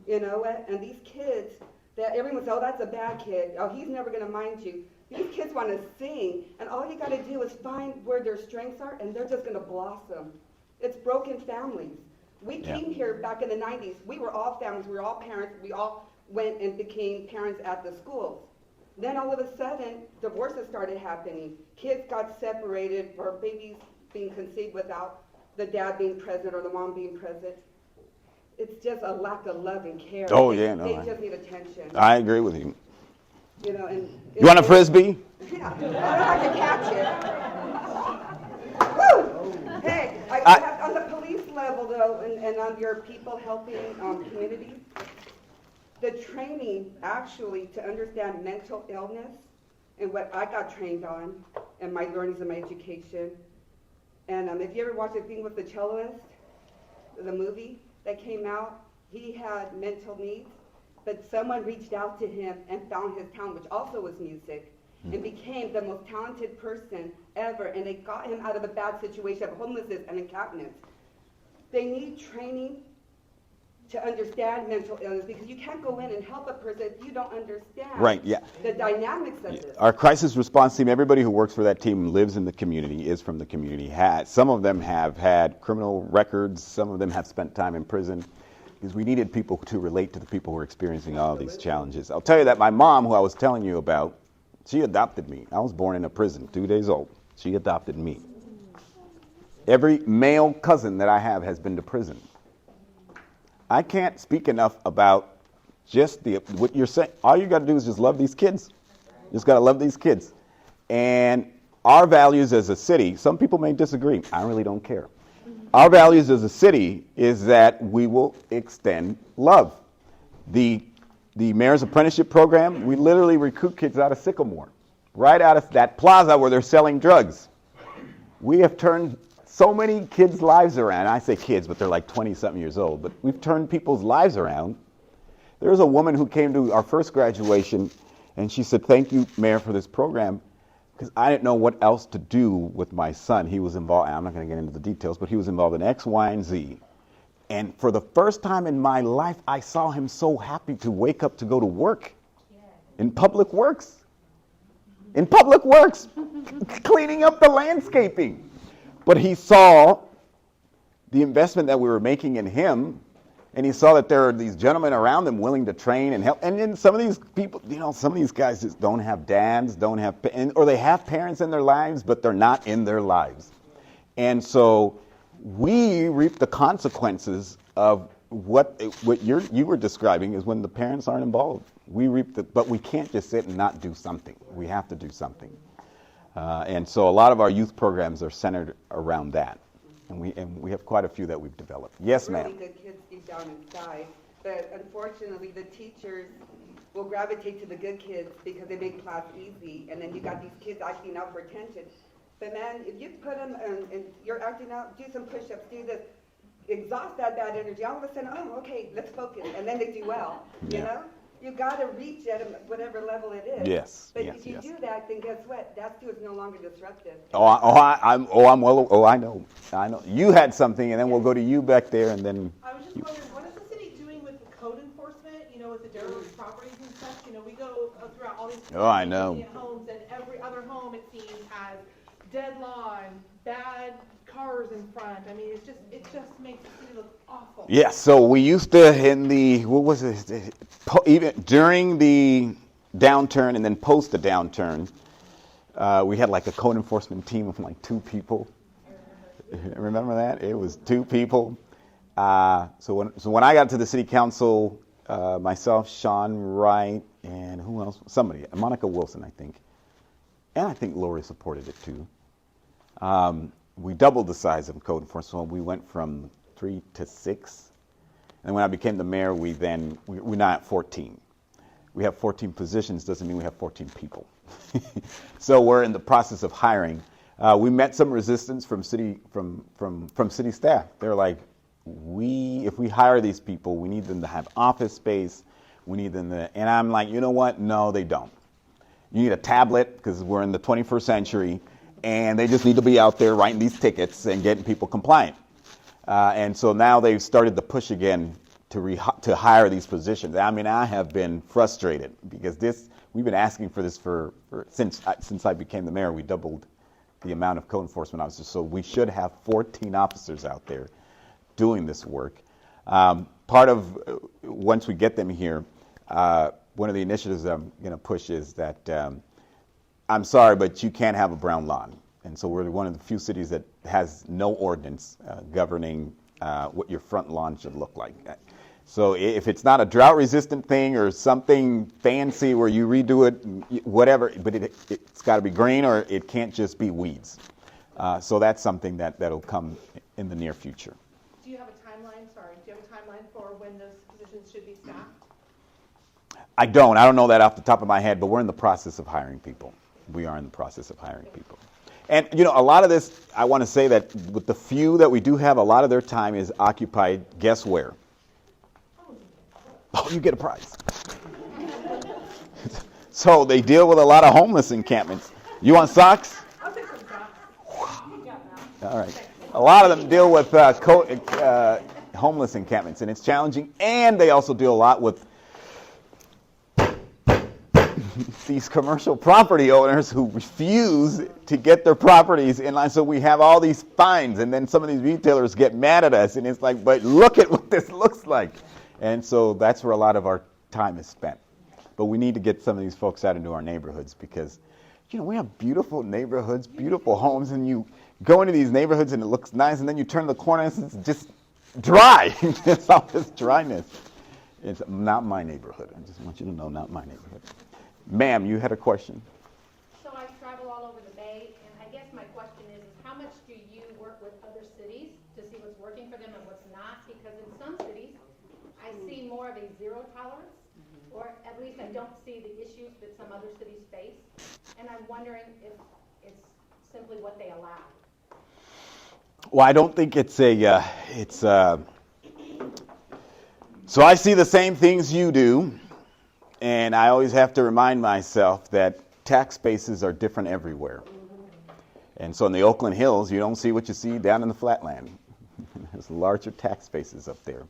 You know what? And these kids, that everyone says, "Oh, that's a bad kid. Oh, he's never going to mind you." These kids want to sing, and all you got to do is find where their strengths are, and they're just going to blossom. It's broken families. We came here back in the 90s. We were all families. We were all parents. We all went and became parents at the schools. Then all of a sudden, divorces started happening. Kids got separated, or babies being conceived without the dad being present or the mom being present. It's just a lack of love and care. Oh, They just need attention. I agree with you. And You want a Frisbee? Yeah, I don't have to catch it. Woo! Hey, on the police level, though, and on your people helping communities, the training actually to understand mental illness and what I got trained on and my learnings and my education. And if you ever watched The Thing with the Celloist, the movie that came out, he had mental needs, but someone reached out to him and found his talent, which also was music, and became the most talented person ever, and they got him out of a bad situation of homelessness and encampment. They need training to understand mental illness, because you can't go in and help a person if you don't understand the dynamics of this. Our crisis response team, everybody who works for that team lives in the community, is from the community. Some of them have had criminal records. Some of them have spent time in prison, because we needed people to relate to the people who are experiencing all these challenges. I'll tell you that my mom, who I was telling you about, she adopted me. I was born in a prison, 2 days old. She adopted me. Every male cousin that I have has been to prison. I can't speak enough about just what you're saying. All you got to do is just love these kids. You just got to love these kids. And our values as a city, some people may disagree. I really don't care. Our values as a city is that we will extend love. The Mayor's Apprenticeship Program, we literally recruit kids out of Sycamore, right out of that plaza where they're selling drugs. We have turned so many kids' lives around. I say kids, but they're like 20-something years old. But we've turned people's lives around. There was a woman who came to our first graduation, and she said, "Thank you, Mayor, for this program, because I didn't know what else to do with my son. He was involved," I'm not going to get into the details, but he was involved in X, Y, and Z. And for the first time in my life, I saw him so happy to wake up to go to work in public works. In public works, cleaning up the landscaping. But he saw the investment that we were making in him, and he saw that there are these gentlemen around him willing to train and help. And then some of these people, some of these guys just don't have dads, or they have parents in their lives, but they're not in their lives. And so we reap the consequences of what you were describing is when the parents aren't involved. But we can't just sit and not do something. We have to do something. And so a lot of our youth programs are centered around that. And we have quite a few that we've developed. Yes, ma'am. Really good kids deep down inside, but unfortunately the teachers will gravitate to the good kids because they make class easy, and then you got these kids acting out for attention. But man, if you put them and you're acting out, do some push-ups, do this, exhaust that bad energy, all of a sudden, oh, okay, let's focus, and then they do well, you know? You got to reach at whatever level it is. Yes. But if you do that, then guess what? That student's no longer disruptive. I know. You had something, and then we'll go to you back there, and then. I was just wondering, what is the city doing with the code enforcement, you know, with the derelict properties and such? You know, we go throughout all these. Oh, I know. Homes, and every other home, it seems, has dead lawn, bad cars in front. I mean, it just makes the city look awful. Yes, so we used to, in the, what was it, even during the downturn and then post the downturn, we had like a code enforcement team of like 2 people. Remember that? It was 2 people. So when I got to the city council, myself, Sean Wright, and who else? Somebody, Monica Wilson, I think. And I think Lori supported it too. We doubled the size of code enforcement. We went from 3 to 6. And when I became the mayor, we're now at 14. We have 14 positions, doesn't mean we have 14 people. So we're in the process of hiring. We met some resistance from city staff. They're like, if we hire these people, we need them to have office space. We need them to, and I'm like, you know what? No, they don't. You need a tablet because we're in the 21st century, and they just need to be out there writing these tickets and getting people compliant. And so now they've started to push again to hire these positions. I mean, I have been frustrated because we've been asking for this since I became the mayor. We doubled the amount of code enforcement officers, so we should have 14 officers out there doing this work. Part of once we get them here, one of the initiatives I'm going to push is that I'm sorry, but you can't have a brown lawn. And so we're one of the few cities that has no ordinance governing what your front lawn should look like. So if it's not a drought-resistant thing or something fancy where you redo it, whatever, but it's got to be green or it can't just be weeds. So that's something that'll come in the near future. Do you have a timeline? Sorry, do you have a timeline for when those positions should be staffed? I don't know that off the top of my head, but we're in the process of hiring people. We are in the process of hiring people. And, you know, a lot of this, I want to say that with the few that we do have, a lot of their time is occupied, guess where? Oh, you get a prize. So they deal with a lot of homeless encampments. You want socks? I'll take some socks. All right. A lot of them deal with homeless encampments, and it's challenging. And they also deal a lot with these commercial property owners who refuse to get their properties in line. So we have all these fines, and then some of these retailers get mad at us, and it's like, but look at what this looks like. And so that's where a lot of our time is spent. But we need to get some of these folks out into our neighborhoods because, you know, we have beautiful neighborhoods, beautiful homes, and you go into these neighborhoods and it looks nice, and then you turn the corner and it's just dry. It's all this dryness. It's not my neighborhood. I just want you to know, not my neighborhood. Ma'am, you had a question. So I travel all over the Bay, and I guess my question is how much do you work with other cities to see what's working for them and what's not? Because in some cities, I see more of a zero tolerance, or at least I don't see the issues that some other cities face. And I'm wondering if it's simply what they allow. Well, I don't think so I see the same things you do, and I always have to remind myself that tax bases are different everywhere. And so in the Oakland Hills, you don't see what you see down in the flatland. There's larger tax bases up there.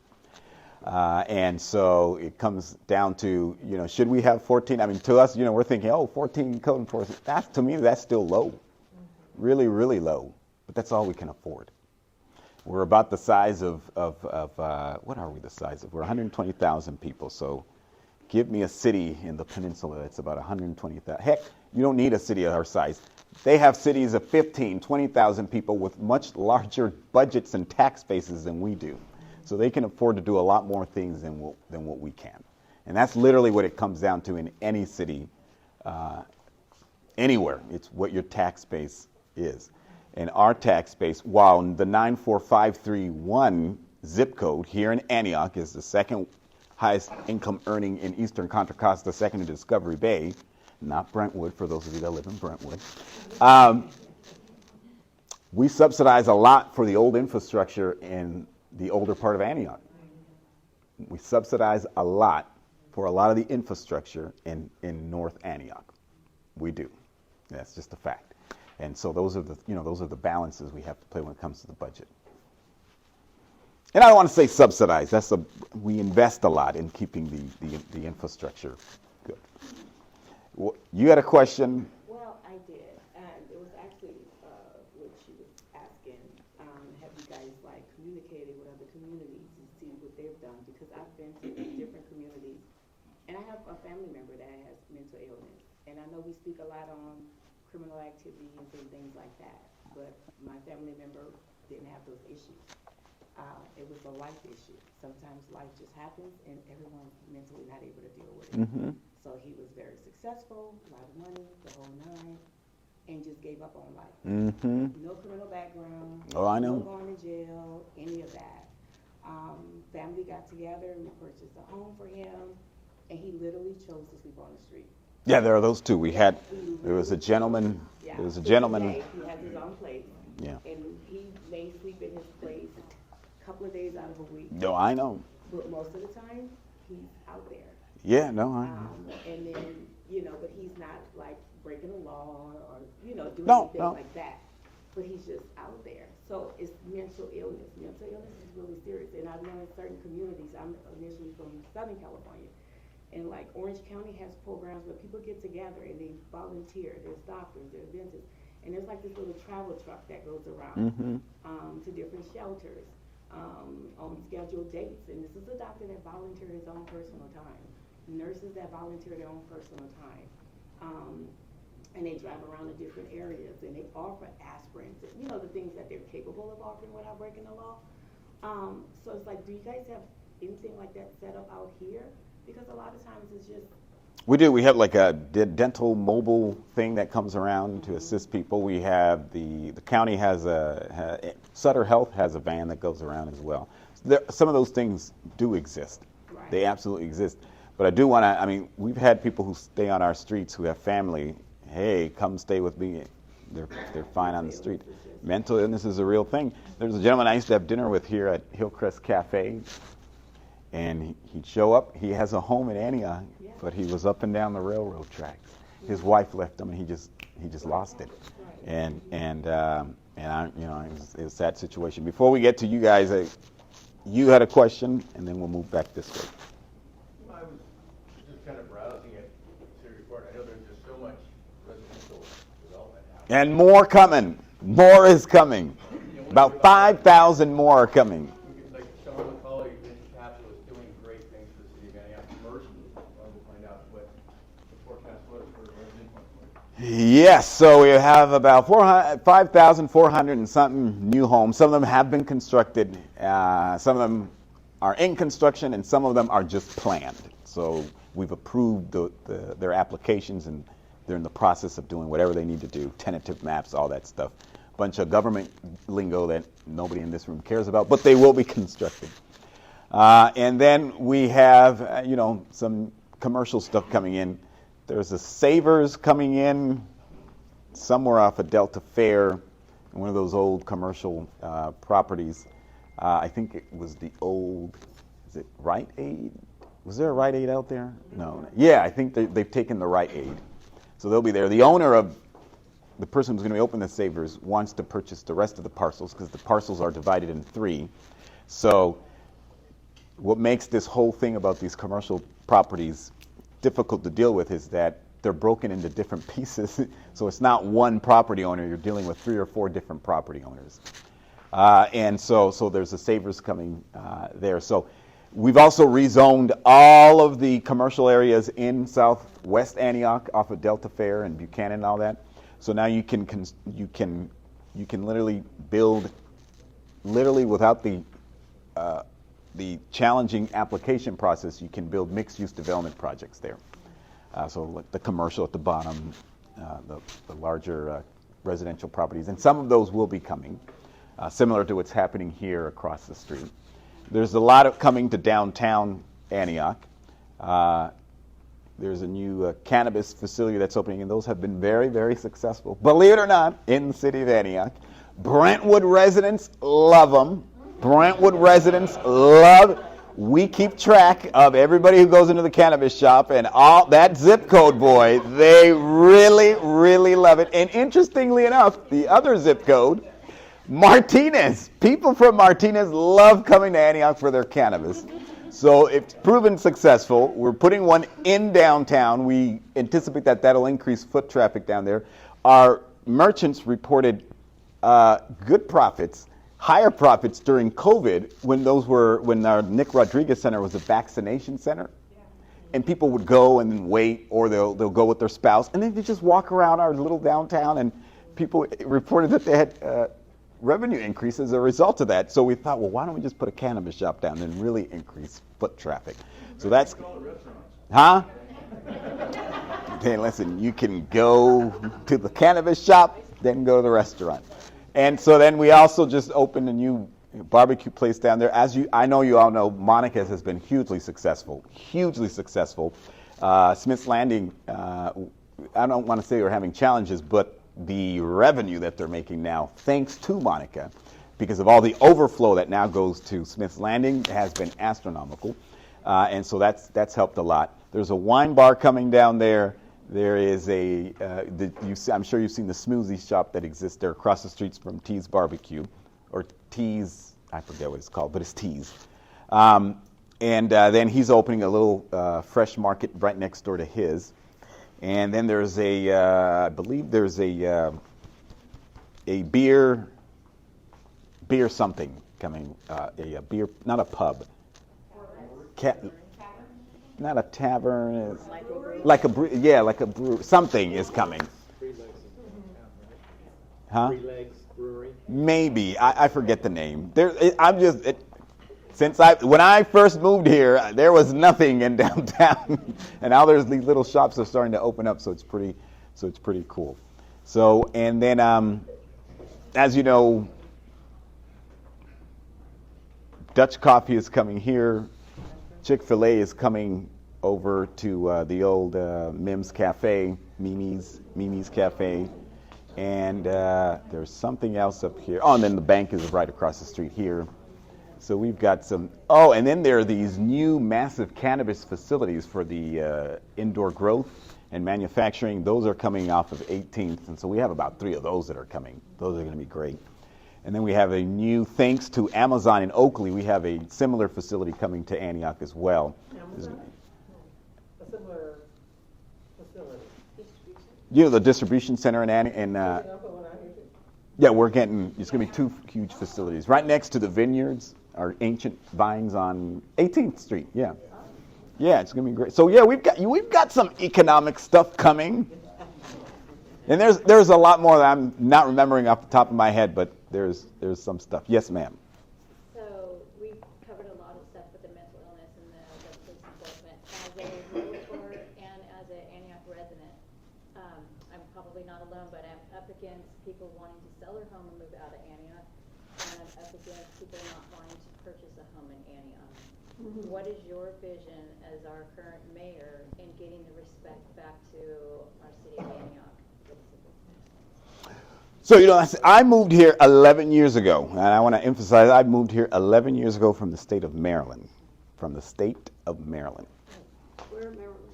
And so it comes down to, you know, should we have 14? I mean, to us, you know, we're thinking, 14 code enforcement. To me, that's still low. Really, really low. But that's all we can afford. We're about the size of what are we the size of? We're 120,000 people. So give me a city in the peninsula that's about 120,000. Heck, you don't need a city of our size. They have cities of 15, 20,000 people with much larger budgets and tax bases than we do. So they can afford to do a lot more things than what we can. And that's literally what it comes down to in any city, anywhere. It's what your tax base is. And our tax base, while the 94531 zip code here in Antioch is the second highest income earning in Eastern Contra Costa, second in Discovery Bay, not Brentwood, for those of you that live in Brentwood. We subsidize a lot for the old infrastructure in the older part of Antioch. We subsidize a lot for a lot of the infrastructure in North Antioch. We do. That's just a fact. And so those are the balances we have to play when it comes to the budget. and I don't want to say subsidized. We invest a lot in keeping the infrastructure good. You had a question? Well, I did, and it was actually what she was asking, have you guys like communicated with other communities to see what they've done? Because I've been to different communities, and I have a family member that has mental illness, and I know we speak a lot on criminal activities and things like that, but my family member didn't have those issues. It was a life issue. Sometimes life just happens and everyone's mentally not able to deal with it. Mm-hmm. So he was very successful, a lot of money, the whole nine, and just gave up on life. Mm-hmm. No criminal background. Oh, I know. No going to jail, any of that. Family got together, we purchased a home for him, and he literally chose to sleep on the street. Yeah, there are those two. There was a gentleman. Yeah. There was a gentleman. He has his own place. Yeah. And he may sleep in his place a couple of days out of a week. No, I know. But most of the time, he's out there. Yeah, no, I know. And then, but he's not like breaking the law or, doing anything like that. But he's just out there. So it's mental illness. Mental illness is really serious. And I've known in certain communities, I'm initially from Southern California, and like Orange County has programs where people get together and they volunteer. There's doctors, there's dentists. And there's like this little travel truck that goes around to different shelters on scheduled dates. And this is a doctor that volunteered his own personal time. Nurses that volunteer their own personal time. And they drive around to different areas and they offer aspirins, the things that they're capable of offering without breaking the law. So it's like, do you guys have anything like that set up out here? Because a lot of times it's just... We do. We have like a dental mobile thing that comes around to assist people. We have the county has Sutter Health has a van that goes around as well. Some of those things do exist. Right. They absolutely exist. But I do want to, we've had people who stay on our streets who have family. Hey, come stay with me. They're fine on the street. Mental illness is a real thing. There's a gentleman I used to have dinner with here at Hillcrest Cafe. And he'd show up. He has a home in Antioch, but he was up and down the railroad tracks. His wife left him, and he just lost it. And I, it was a sad situation. Before we get to you guys, you had a question, and then we'll move back this way. I was just kind of browsing at City Report. I know there's just so much residential development happening. And more coming. More is coming. About 5,000 more are coming. Yes, so we have about 5,400 and something new homes. Some of them have been constructed. Some of them are in construction, and some of them are just planned. So we've approved their applications, and they're in the process of doing whatever they need to do, tentative maps, all that stuff. Bunch of government lingo that nobody in this room cares about, but they will be constructed. And then we have, some commercial stuff coming in. There's a Savers coming in somewhere off of Delta Fair, one of those old commercial properties. I think it was the old, is it Rite Aid? Was there a Rite Aid out there? No. Yeah, I think they've taken the Rite Aid. So they'll be there. The owner of the person who's going to be opening the Savers wants to purchase the rest of the parcels because the parcels are divided in 3. So what makes this whole thing about these commercial properties difficult to deal with is that they're broken into different pieces. So it's not one property owner. You're dealing with 3 or 4 different property owners. And so there's a Savers coming there. So we've also rezoned all of the commercial areas in southwest Antioch off of Delta Fair and Buchanan and all that. So now you can literally build without the challenging application process. You can build mixed-use development projects there. So like the commercial at the bottom, the larger residential properties, and some of those will be coming, similar to what's happening here across the street. There's a lot of coming to downtown Antioch. There's a new cannabis facility that's opening, and those have been very, very successful, believe it or not, in the city of Antioch. Brentwood residents love them. Brentwood residents love. We keep track of everybody who goes into the cannabis shop, and all that zip code, boy, they really, really love it. And interestingly enough, the other zip code, Martinez. People from Martinez love coming to Antioch for their cannabis. So it's proven successful. We're putting one in downtown. We anticipate that that'll increase foot traffic down there. Our merchants reported good profits, higher profits during COVID when our Nick Rodriguez Center was a vaccination center. And people would go and wait, or they'll go with their spouse, and then they just walk around our little downtown, and people reported that they had revenue increase as a result of that. So we thought, well, why don't we just put a cannabis shop down and really increase foot traffic? So that's, huh? Hey, listen, you can go to the cannabis shop, then go to the restaurant. And so then we also just opened a new barbecue place down there. I know you all know, Monica's has been hugely successful. Smith's Landing, I don't want to say we're having challenges, but the revenue that they're making now, thanks to Monica, because of all the overflow that now goes to Smith's Landing, has been astronomical. And so that's helped a lot. There's a wine bar coming down there. There is I'm sure you've seen the smoothie shop that exists there across the street from T's Barbecue, or T's, I forget what it's called, but it's T's. And then he's opening a little fresh market right next door to his. And then there's I believe there's a beer something coming, a beer, not a pub. Not a tavern, like a brew, something is coming. Huh? Maybe, I forget the name. When I first moved here, there was nothing in downtown, and now there's these little shops that are starting to open up. So it's pretty cool. So, and then, as you know, Dutch Coffee is coming here. Chick-fil-A is coming over to the old Mim's Cafe, Mimi's Cafe. And there's something else up here. Oh, and then the bank is right across the street here. So we've got some. Oh, and then there are these new massive cannabis facilities for the indoor growth and manufacturing. Those are coming off of 18th. And so we have about 3 of those that are coming. Those are going to be great. And then we have a new, thanks to Amazon in Oakley, we have a similar facility coming to Antioch as well. A similar facility. You know, the distribution center in Antioch. Yeah, it's going to be 2 huge facilities. Right next to the vineyards, our ancient vines on 18th Street. Yeah. Yeah, it's going to be great. So yeah, we've got some economic stuff coming. And there's a lot more that I'm not remembering off the top of my head, but there's some stuff. Yes, ma'am. So we've covered a lot of stuff with the mental illness and the police enforcement. As a realtor and as an Antioch resident, I'm probably not alone, but I'm up against people wanting to sell their home and move out of Antioch, and I'm up against people not wanting to purchase a home in Antioch. Mm-hmm. What is your vision as our current mayor in getting the respect back to our city of Antioch? So, I moved here 11 years ago, and I want to emphasize I moved here 11 years ago from the state of Maryland. Where in Maryland?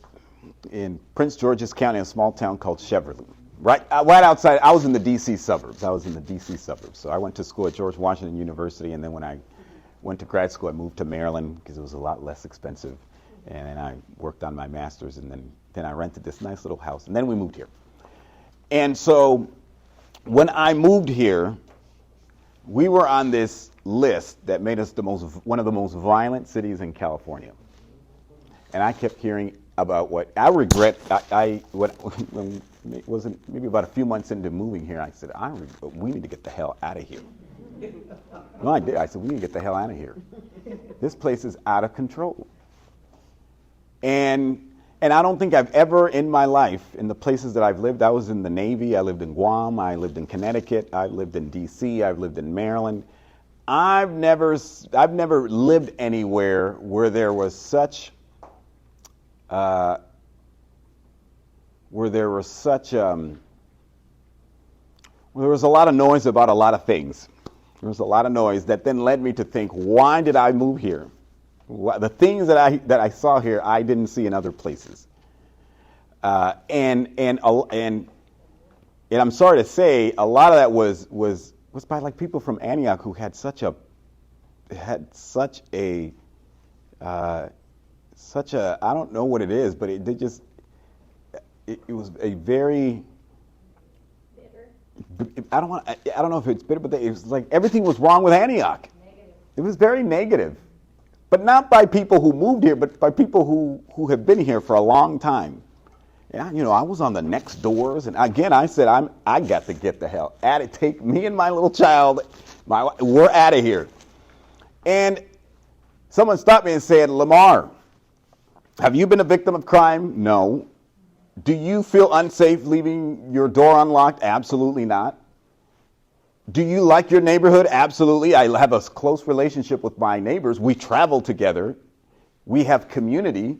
In Prince George's County, a small town called Cheverly. Right outside, I was in the D.C. suburbs. So I went to school at George Washington University, and then when I went to grad school, I moved to Maryland because it was a lot less expensive. And then I worked on my master's, and then I rented this nice little house, and then we moved here. And so when I moved here, we were on this list that made us one of the most violent cities in California. And I kept hearing about what I regret. When it wasn't maybe about a few months into moving here, I said, we need to get the hell out of here. No, I did. I said, we need to get the hell out of here. This place is out of control. And I don't think I've ever in my life, in the places that I've lived, I was in the Navy, I lived in Guam, I lived in Connecticut, I lived in D.C., I've lived in Maryland. I've never lived anywhere where there was such a lot of noise about a lot of things. There was a lot of noise that then led me to think, why did I move here? The things that I saw here, I didn't see in other places. And I'm sorry to say, a lot of that was was by like people from Antioch who had such a I don't know what it is, but it was a very I don't know if it's bitter, but it was like everything was wrong with Antioch. Negative. It was very negative, but not by people who moved here, but by people who have been here for a long time. Yeah, I was on the next doors, and again, I said, I got to get the hell out of it. Take me and my little child, we're out of here. And someone stopped me and said, Lamar, have you been a victim of crime? No. Do you feel unsafe leaving your door unlocked? Absolutely not. Do you like your neighborhood? Absolutely. I have a close relationship with my neighbors. We travel together. We have community.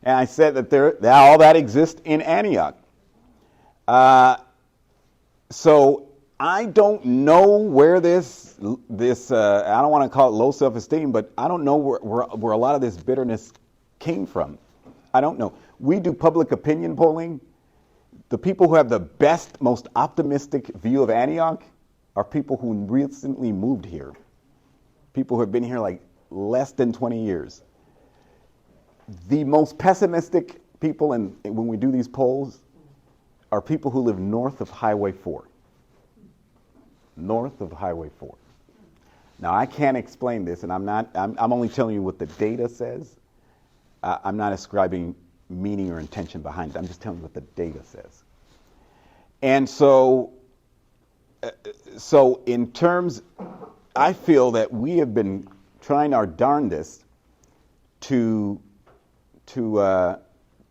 And I said that all that exists in Antioch. So I don't know where this I don't want to call it low self-esteem, but I don't know where a lot of this bitterness came from. I don't know. We do public opinion polling. The people who have the best, most optimistic view of Antioch are people who recently moved here. People who have been here like less than 20 years. The most pessimistic people, when we do these polls, are people who live north of Highway 4. North of Highway 4. Now, I can't explain this, and I'm only telling you what the data says. I'm not ascribing meaning or intention behind it. I'm just telling you what the data says. And so in terms, I feel that we have been trying our darndest to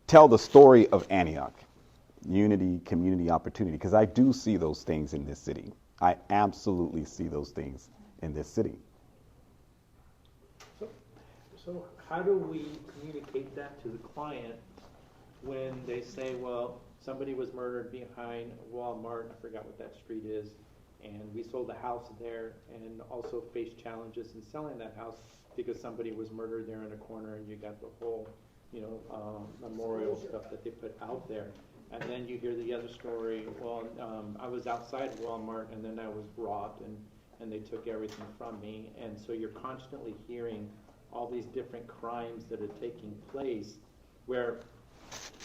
tell the story of Antioch, unity, community, opportunity, because I do see those things in this city. I absolutely see those things in this city. So how do we communicate that to the client when they say, well, somebody was murdered behind Walmart, I forgot what that street is, and we sold a house there and also faced challenges in selling that house because somebody was murdered there in a corner, and you got the whole, memorial stuff that they put out there. And then you hear the other story, well, I was outside Walmart and then I was robbed and they took everything from me. And so you're constantly hearing all these different crimes that are taking place, where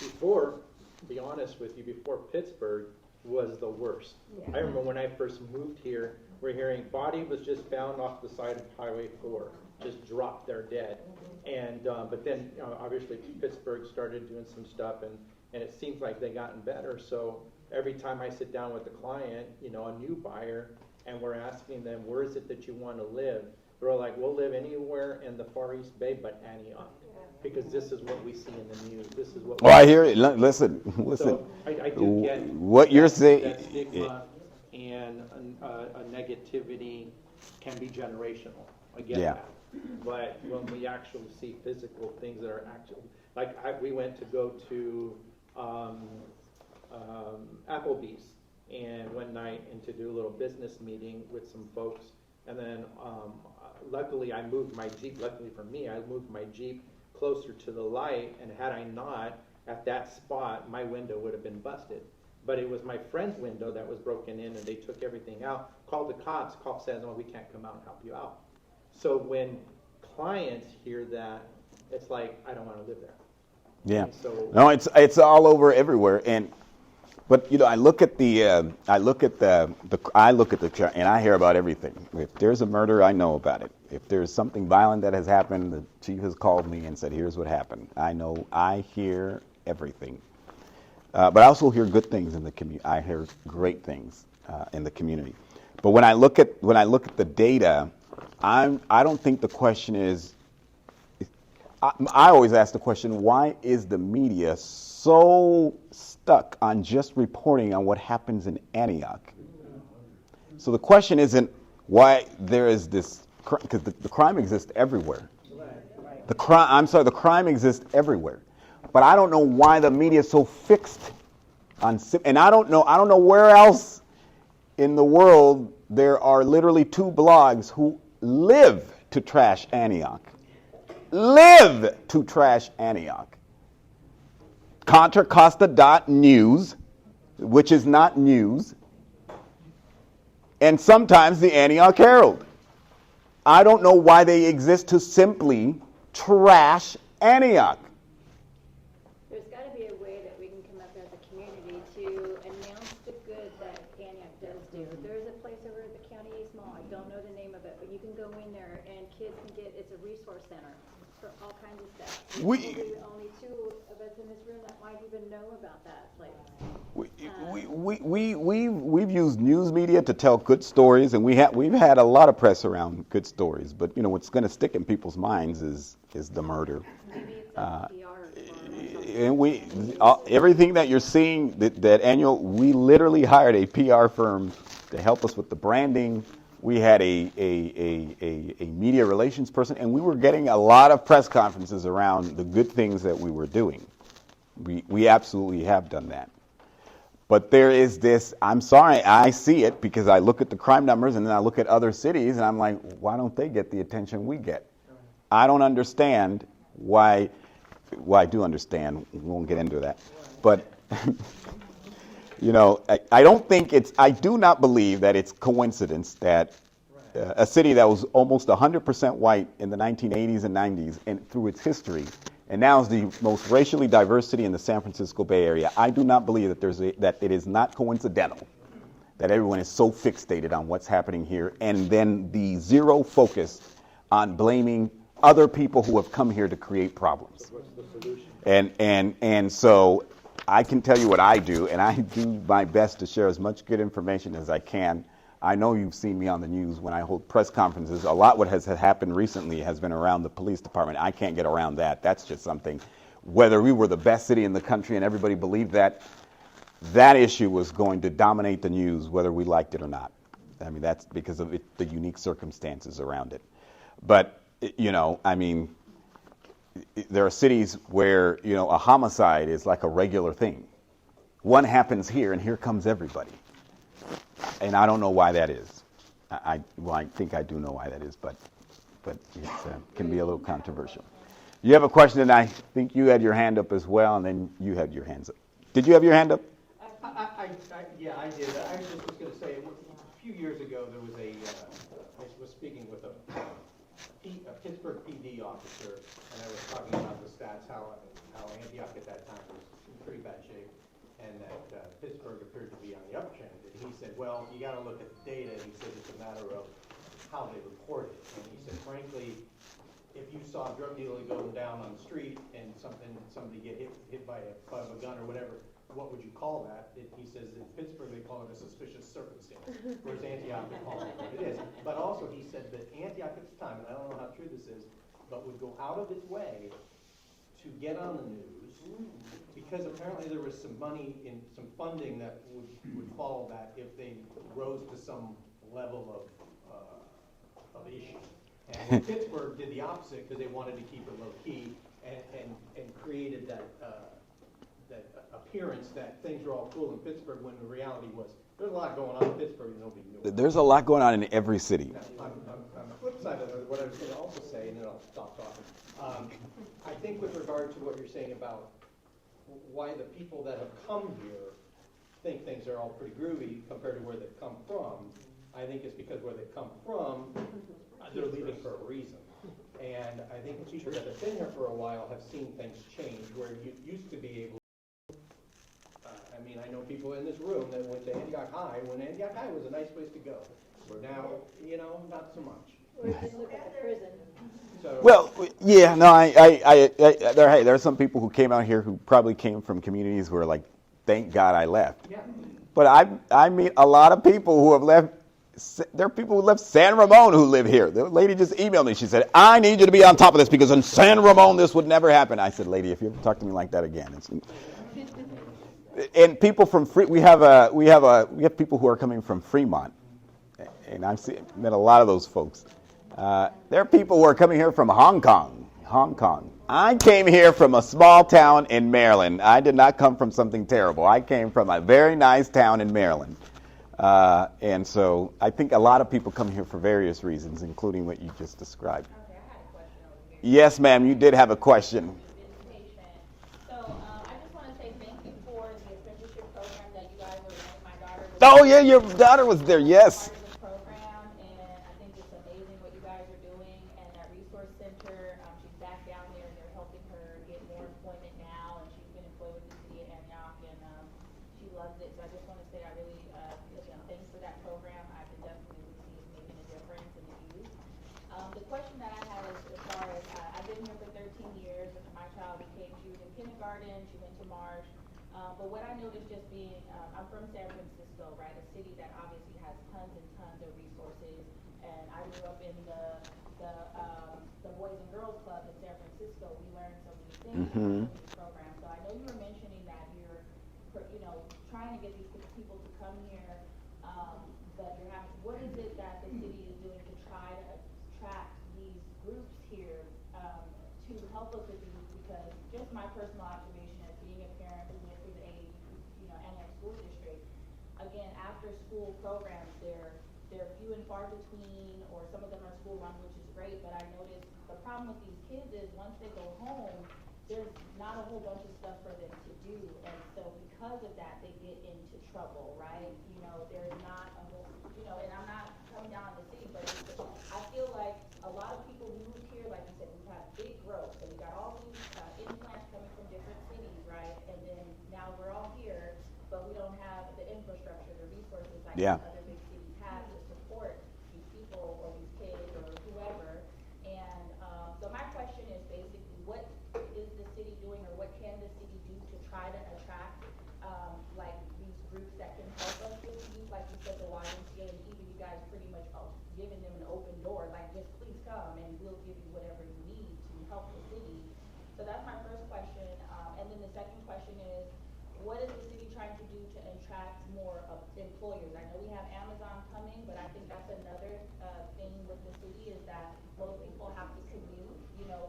before, to be honest with you, before Pittsburgh was the worst. Yeah. I remember when I first moved here, we're hearing body was just found off the side of Highway 4, just dropped there dead. And but then obviously Pittsburgh started doing some stuff, and it seems like they've gotten better. So every time I sit down with a client, a new buyer, and we're asking them, where is it that you want to live? They're like, we'll live anywhere in the Far East Bay but Antioch, because this is what we see in the news. This is what. I hear it. Listen. So I do get what you're saying. That stigma and a negativity can be generational. I get that. But when we actually see physical things that are actually, we went to go to Applebee's and one night and to do a little business meeting with some folks, and then luckily I moved my Jeep. Luckily for me, I moved my Jeep closer to the light, and had I not, at that spot, my window would have been busted. But it was my friend's window that was broken in, and they took everything out. Called the cops. Cop said, no, we can't come out and help you out. So when clients hear that, it's like, I don't want to live there. Yeah. No, it's all over everywhere. But I look at the and I hear about everything. If there's a murder, I know about it. If there's something violent that has happened, the chief has called me and said, here's what happened. I hear everything. But I also hear good things in the community. I hear great things in the community. But when I look at the data, I don't think the question is. I always ask the question: why is the media so stuck on just reporting on what happens in Antioch? So the question isn't why there is this, because the crime exists everywhere. The crime exists everywhere. But I don't know why the media is so fixed on, and I don't know where else in the world there are literally 2 blogs who live to trash Antioch. Live to trash Antioch. Contra Costa.news, which is not news, and sometimes the Antioch Herald. I don't know why they exist to simply trash Antioch. There's got to be a way that we can come up as a community to announce the good that Antioch does do. There's a place over at the County East Mall, I don't know the name of it, but you can go in there and kids can get, it's a resource center for all kinds of stuff. There's only two of us in this room that might even know about that place. We've used news media to tell good stories, and we've had a lot of press around good stories. But what's going to stick in people's minds is the murder. Maybe it's a PR And everything that you're seeing that annual, we literally hired a PR firm to help us with the branding. We had a media relations person, and we were getting a lot of press conferences around the good things that we were doing. We absolutely have done that. But there is this, I'm sorry, I see it because I look at the crime numbers and then I look at other cities and I'm like, why don't they get the attention we get? I don't understand why, well, I do understand, we won't get into that. But, I do not believe that it's coincidence that a city that was almost 100% white in the 1980s and 90s and through its history, and now is the most racially diverse city in the San Francisco Bay Area. I do not believe that it is not coincidental that everyone is so fixated on what's happening here, and then the zero focus on blaming other people who have come here to create problems. What's the solution? And so I can tell you what I do, and I do my best to share as much good information as I can. I know you've seen me on the news when I hold press conferences. A lot what has happened recently has been around the police department. I can't get around that. That's just something. Whether we were the best city in the country and everybody believed that, that issue was going to dominate the news whether we liked it or not. I mean, that's because of the unique circumstances around it. But, there are cities where, a homicide is like a regular thing. One happens here and here comes everybody. And I don't know why that is. I think I do know why that is, but it can be a little controversial. You have a question, and I think you had your hand up as well, and then you had your hands up. Did you have your hand up? Yeah, I did. I was just going to say, a few years ago, there was I was speaking with a Pittsburgh PD officer, and I was talking about the stats, how Antioch at that time was in pretty bad shape, and that Pittsburgh appeared to be on the uptrend. And he said, well, you got to look at the data. He said it's a matter of how they report it. And he said, frankly, if you saw drug dealing going down on the street and somebody get hit by a gun or whatever, what would you call that? He says in Pittsburgh they call it a suspicious circumstance, whereas Antioch they call it what it is. But also he said that Antioch at the time, and I don't know how true this is, but would go out of its way to get on the news because apparently there was some money in some funding that would follow that if they rose to some level of issue. And Pittsburgh did the opposite because they wanted to keep it low key and created that appearance that things were all cool in Pittsburgh when the reality was there's a lot going on in Pittsburgh and nobody knew it. There's a lot going on in every city. Now, on the flip side of it, what I was going to also say, and then I'll stop talking, I think with regard to what you're saying about why the people that have come here think things are all pretty groovy compared to where they've come from, I think it's because where they've come from, they're leaving for a reason. And I think the people that have been here for a while have seen things change where you used to be able I know people in this room that went to Antioch High when Antioch High was a nice place to go. Where now, not so much. Or just look at the prison. So, Well, yeah, no, there are some people who came out here who probably came from communities where like, thank God I left. yeah. But I meet a lot of people who have left. There are people who left San Ramon who live here. The lady just emailed me. She said, I need you to be on top of this because in San Ramon this would never happen. I said, lady, if you ever talk to me like that again. And people from we have people who are coming from Fremont. And I've met a lot of those folks. There are people who are coming here from Hong Kong. I came here from a small town in Maryland. I did not come from something terrible. I came from a very nice town in Maryland. And so I think a lot of people come here for various reasons, including what you just described. Okay, I had a question over here. Yes, ma'am, you did have a question. So, I just want to say thank you for the apprenticeship program that you guys were running. My daughter was Oh, yeah, your daughter was there, yes. part of the Resource Center. She's back down there, and they're helping her get more employment now, and she's been employed with the city of Antioch, and she loves it. So I just want to say I really, thanks for that program. I can definitely see it's making a difference in the youth. The question that I had is as far as, I've been here for 13 years, and my child she was in kindergarten, she went to Marsh. But what I noticed just being, I'm from San Francisco, right, a city that obviously has tons and tons of resources, and I grew up in the Boys and Girls Club in San Francisco. We learned so many things from these programs. So I know you were mentioning that you're, trying to get these people to come here, but what is it that the city is doing to try to attract these groups here to help us with these? Because just my personal observation as being a parent who went through the Antioch School District, again, after school programs, they're few and far between, or some of them are school run, which is great, but I noticed the problem with these kids is once they go home, there's not a whole bunch of stuff for them to do, and so because of that, they get into trouble, right? There's not a whole, and I'm not coming down on the city, but I feel like a lot of people move here, like you said, we've had big growth, and we got all these implants coming from different cities, right? And then now we're all here, but we don't have the infrastructure, the resources like other big cities have to support these people or these kids or whoever. And so my question is basically, what is the city doing, or what can the city do to try to attract like these groups that can help us with youth, like you said, the YMCA, and even you guys pretty much giving them an open door, like just please come and we'll give you whatever you need to help the city. So that's my first question. And then the second question is, what is the city trying to do to attract more employers? I know we have Amazon coming, but I think that's another thing with the city is that most people have to commute,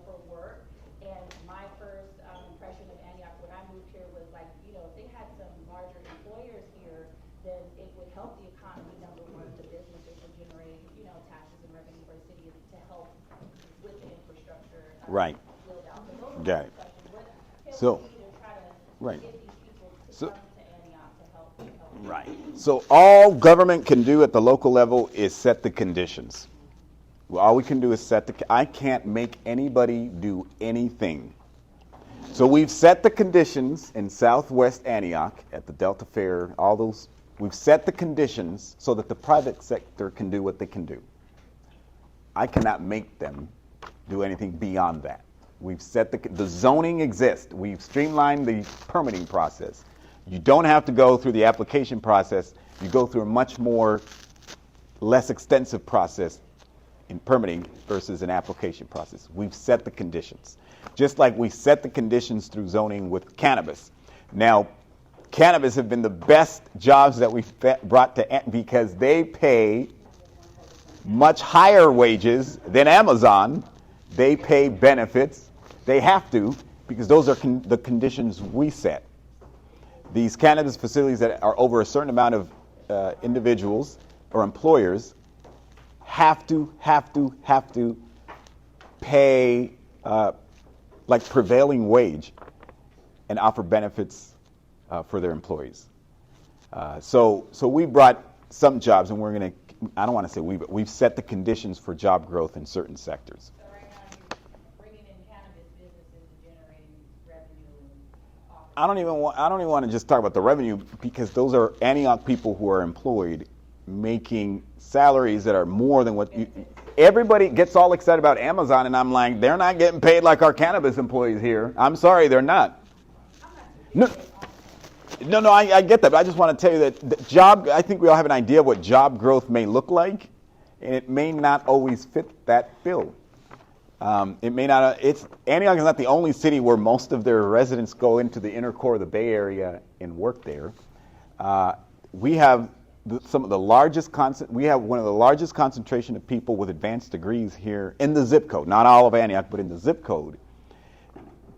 for work. And my first impression of Antioch when I moved here was like, if they had some larger employers here, then it would help the economy, number one, the businesses would generate, taxes and revenue for the city to help with the infrastructure build out. So those are my questions. What can we do to try to get these people to come to Antioch to help? Right. So all government can do at the local level is set the conditions. All we can do is I can't make anybody do anything. So we've set the conditions in Southwest Antioch at the Delta Fair, all those, we've set the conditions so that the private sector can do what they can do. I cannot make them do anything beyond that. We've set the zoning exists. We've streamlined the permitting process. You don't have to go through the application process. You go through a much more less extensive process in permitting versus an application process. We've set the conditions. Just like we set the conditions through zoning with cannabis. Now, cannabis have been the best jobs that we've brought to because they pay much higher wages than Amazon. They pay benefits. They have to because those are the conditions we set. These cannabis facilities that are over a certain amount of individuals or employers have to pay like prevailing wage and offer benefits for their employees. So we brought some jobs, and we're going to, I don't want to say we, but we've set the conditions for job growth in certain sectors. So right now you're bringing in cannabis businesses and generating revenue and offering. I don't even want to just talk about the revenue because those are Antioch people who are employed making salaries that are more than what everybody gets all excited about Amazon, and I'm like, they're not getting paid like our cannabis employees here. I'm sorry, they're not. No, I get that, but I just want to tell you that I think we all have an idea of what job growth may look like, and it may not always fit that bill. It may not. Antioch is not the only city where most of their residents go into the inner core of the Bay Area and work there. We have some of the largest we have one of the largest concentration of people with advanced degrees here in the zip code. Not all of Antioch, but in the zip code.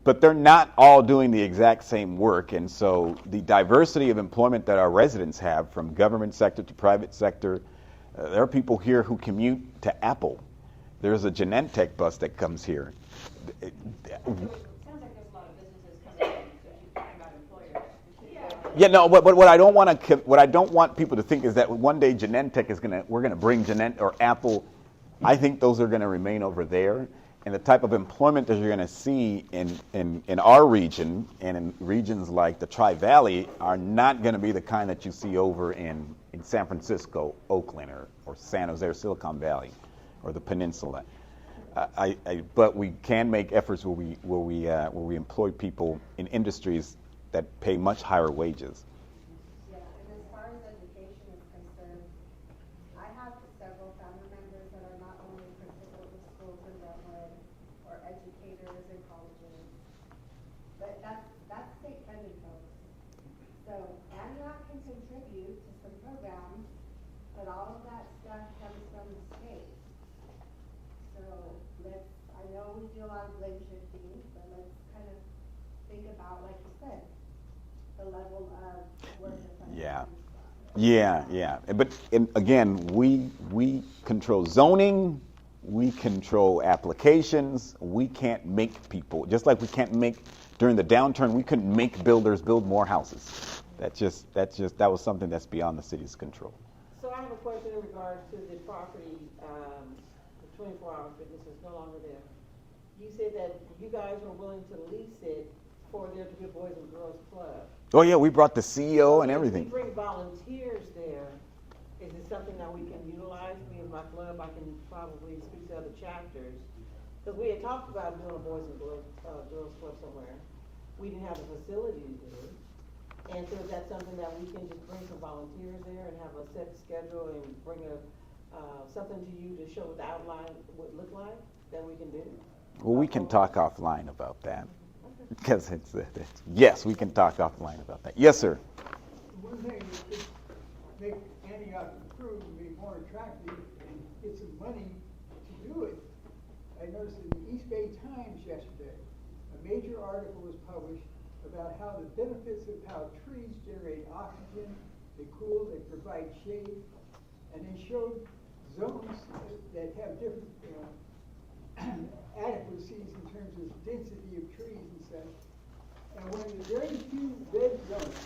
But they're not all doing the exact same work, and so the diversity of employment that our residents have, from government sector to private sector, there are people here who commute to Apple. There's a Genentech bus that comes here. It sounds like there's a lot of businesses coming in, so you're talking about employers. Yeah, no, but what I don't want people to think is that one day Genentech we're gonna bring or Apple. I think those are gonna remain over there, and the type of employment that you're going to see in our region and in regions like the Tri-Valley are not going to be the kind that you see over in San Francisco, Oakland, or San Jose, or Silicon Valley, or the Peninsula. But we can make efforts where we employ people in industries that pay much higher wages. Yeah, and as far as education is concerned, I have several family members that are not only principals of schools in Brentwood or educators in colleges, but that's state-funded folks. So Antioch can contribute to some programs, but all of that stuff comes from the state. So I know we do a lot of blame shifting, but let's kind of think about, like you said, the level of work that's on Yeah. But again, we control zoning, we control applications. We can't make people, just like we can't make during the downturn. We couldn't make builders build more houses. That was something that's beyond the city's control. So I have a question in regards to the property, the 24-hour fitness is no longer there. You said that you guys were willing to lease it for there to be a Boys and Girls Club. Oh yeah, we brought the CEO and everything. If we bring volunteers there, is it something that we can utilize? Me and my club, I can probably speak to other chapters. Because we had talked about doing a Boys and Girls Club somewhere. We didn't have a facility to do it. And so is that something that we can just bring some volunteers there and have a set schedule and bring something to you to show what the outline would look like that we can do? Well, we can talk offline about that. Because yes, we can talk offline about that. Yes, sir. One thing is to make Antioch improve and be more attractive and get some money to do it. I noticed in the East Bay Times yesterday, a major article was published about how the benefits of how trees generate oxygen, they cool, they provide shade, and they showed zones that have different adequacies in terms of density of trees and such. And one of the very few red zones,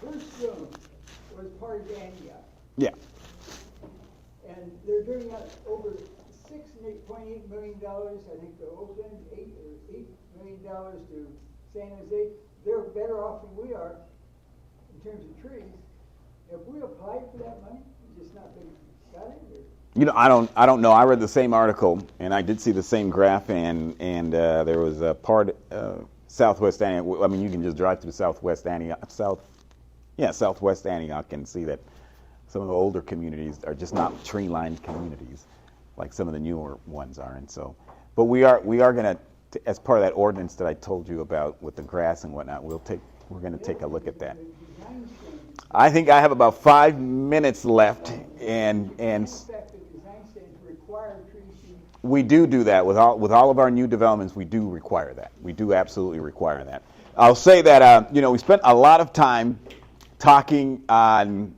the first zone, was part of Antioch. Yeah. And they're doing that over $6.8 million, I think, to Oakland, $8 million to San Jose. They're better off than we are in terms of trees. If we applied for that money, just not been got it, or? You know, I don't know. I read the same article, and I did see the same graph, and there was a part Southwest Antioch. I mean, you can just drive through Southwest Antioch, Southwest Antioch, and see that some of the older communities are just not tree-lined communities like some of the newer ones are. And so, but we are going to, as part of that ordinance that I told you about with the grass and whatnot, we're going to take a look at that. I think I have about 5 minutes left, and we do that with all of our new developments. We do require that. We do absolutely require that. I'll say that we spent a lot of time talking on.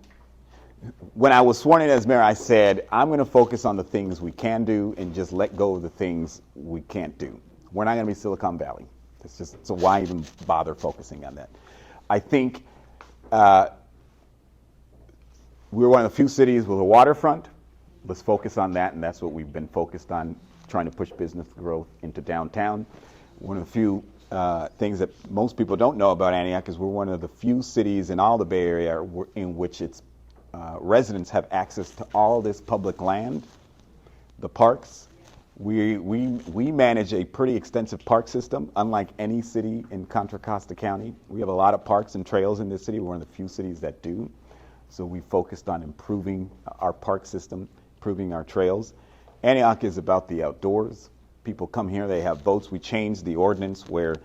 When I was sworn in as mayor, I said I'm going to focus on the things we can do and just let go of the things we can't do. We're not going to be Silicon Valley. It's just, so why even bother focusing on that? I think we're one of the few cities with a waterfront. Let's focus on that, and that's what we've been focused on, trying to push business growth into downtown. One of the few things that most people don't know about Antioch is we're one of the few cities in all the Bay Area in which its residents have access to all this public land, the parks. We manage a pretty extensive park system, unlike any city in Contra Costa County. We have a lot of parks and trails in this city. We're one of the few cities that do. So we focused on improving our park system, improving our trails. Antioch is about the outdoors. People come here, they have boats. We changed the ordinance where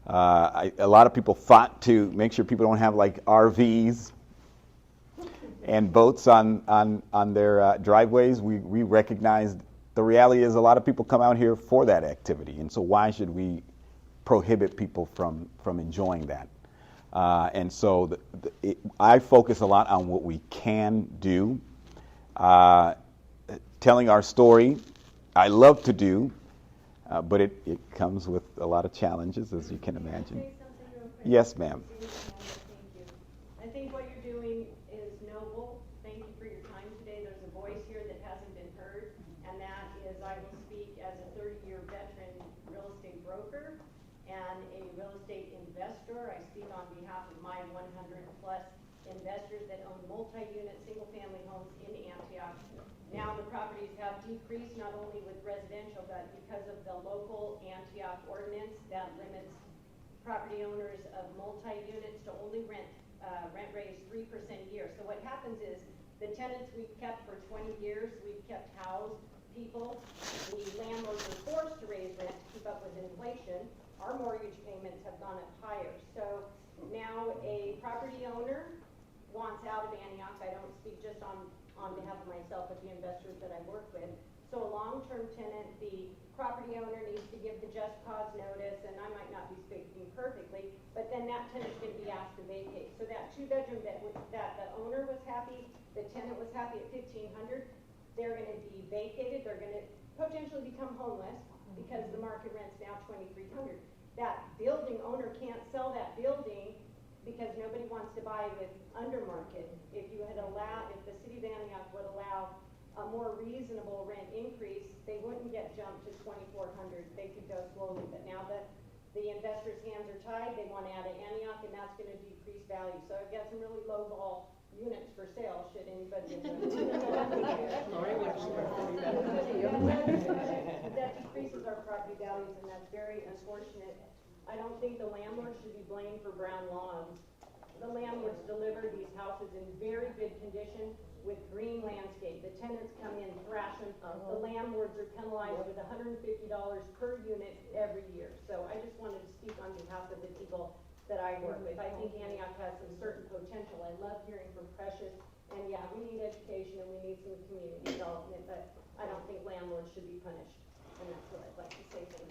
a lot of people fought to make sure people don't have like RVs and boats on their driveways. We recognized the reality is a lot of people come out here for that activity, and so why should we prohibit people from enjoying that? And so I focus a lot on what we can do. Telling our story, I love to do, but it comes with a lot of challenges, as you can imagine. Yes, ma'am. I think what you're doing is noble. Thank you for your time today. There's a voice here that hasn't been heard, and that is I will speak as a 30-year veteran real estate broker and a real estate investor. I speak on behalf of my 100-plus investors that own multi-unit, single-family homes in Antioch. Now the properties have decreased not only with residential, but because of the local Antioch ordinance that limits property owners of multi-units to only rent raise 3% a year. So what happens is the tenants we've kept for 20 years, we've kept housed people. The landlords are forced to raise rent to keep up with inflation. Our mortgage payments have gone up higher. So now a property owner wants out of Antioch. I don't speak just on behalf of myself, but the investors that I work with. So a long-term tenant, the property owner needs to give the just cause notice, and I might not be speaking perfectly, but then that tenant's going to be asked to vacate. So that two-bedroom that the owner was happy, the tenant was happy at $1,500, they're going to be vacated. They're going to potentially become homeless because the market rent's now $2,300. That building owner can't sell that building because nobody wants to buy with under market. If the city of Antioch would allow a more reasonable rent increase, they wouldn't get jumped to $2,400. They could go slowly, but now the investors' hands are tied. They want out of Antioch, and that's going to decrease value. So I've got some really low ball units for sale. Should anybody? That decreases our property values, and that's very unfortunate. I don't think the landlord should be blamed for brown lawns. The landlords deliver these houses in very good condition with green landscape. The tenants come in, thrash them. The landlords are penalized with $150 per unit every year. So I just wanted to speak on behalf of the people that I work with. I think Antioch has some certain potential. I love hearing from Precious. And yeah, we need education and we need some community development, but I don't think landlords should be punished. And that's what I'd like to say. Thank you.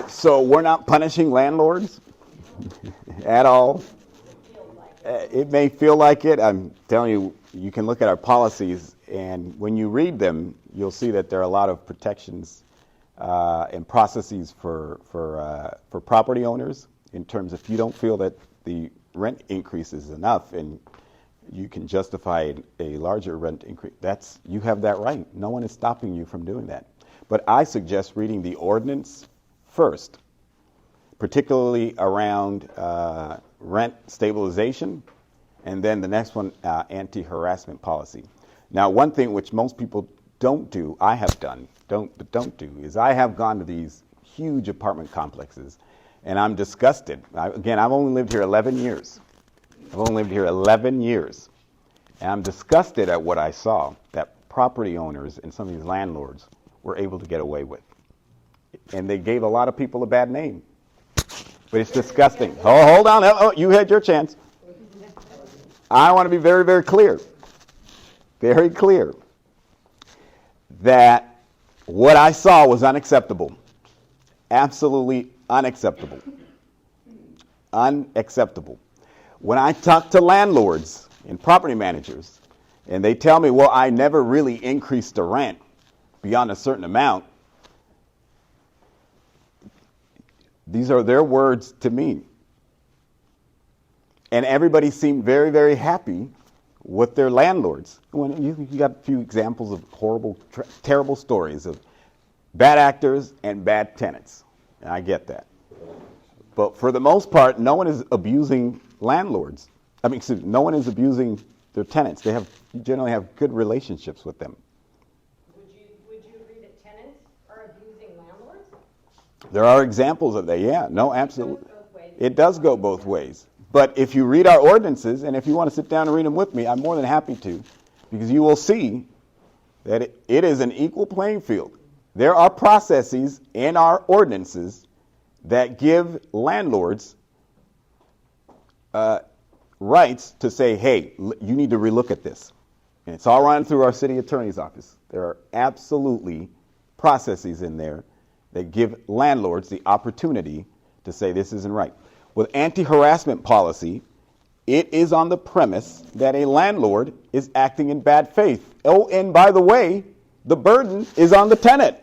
So we're not punishing landlords at all. It may feel like it. I'm telling you, you can look at our policies, and when you read them, you'll see that there are a lot of protections and processes for property owners in terms of if you don't feel that the rent increase is enough and you can justify a larger rent increase, you have that right. No one is stopping you from doing that. But I suggest reading the ordinance first, particularly around rent stabilization, and then the next one, anti-harassment policy. Now, one thing which most people don't do, I have done, don't do, is I have gone to these huge apartment complexes, and I'm disgusted. I've only lived here 11 years. And I'm disgusted at what I saw that property owners and some of these landlords were able to get away with. And they gave a lot of people a bad name. But it's disgusting. Oh, hold on. Oh, you had your chance. I want to be very, very clear that what I saw was unacceptable. Absolutely unacceptable. Unacceptable. When I talk to landlords and property managers, and they tell me, well, I never really increased the rent beyond a certain amount, these are their words to me. And everybody seemed very, very happy with their landlords. When you got a few examples of horrible, terrible stories of bad actors and bad tenants. And I get that. But for the most part, no one is abusing landlords. No one is abusing their tenants. They generally have good relationships with them. Would you agree that tenants are abusing landlords? There are examples of that, yeah. No, absolutely. It does go both ways. But if you read our ordinances, and if you want to sit down and read them with me, I'm more than happy to, because you will see that it is an equal playing field. There are processes in our ordinances that give landlords rights to say, hey, you need to relook at this. And it's all run through our city attorney's office. There are absolutely processes in there that give landlords the opportunity to say this isn't right. With anti-harassment policy, it is on the premise that a landlord is acting in bad faith. Oh, and by the way, the burden is on the tenant,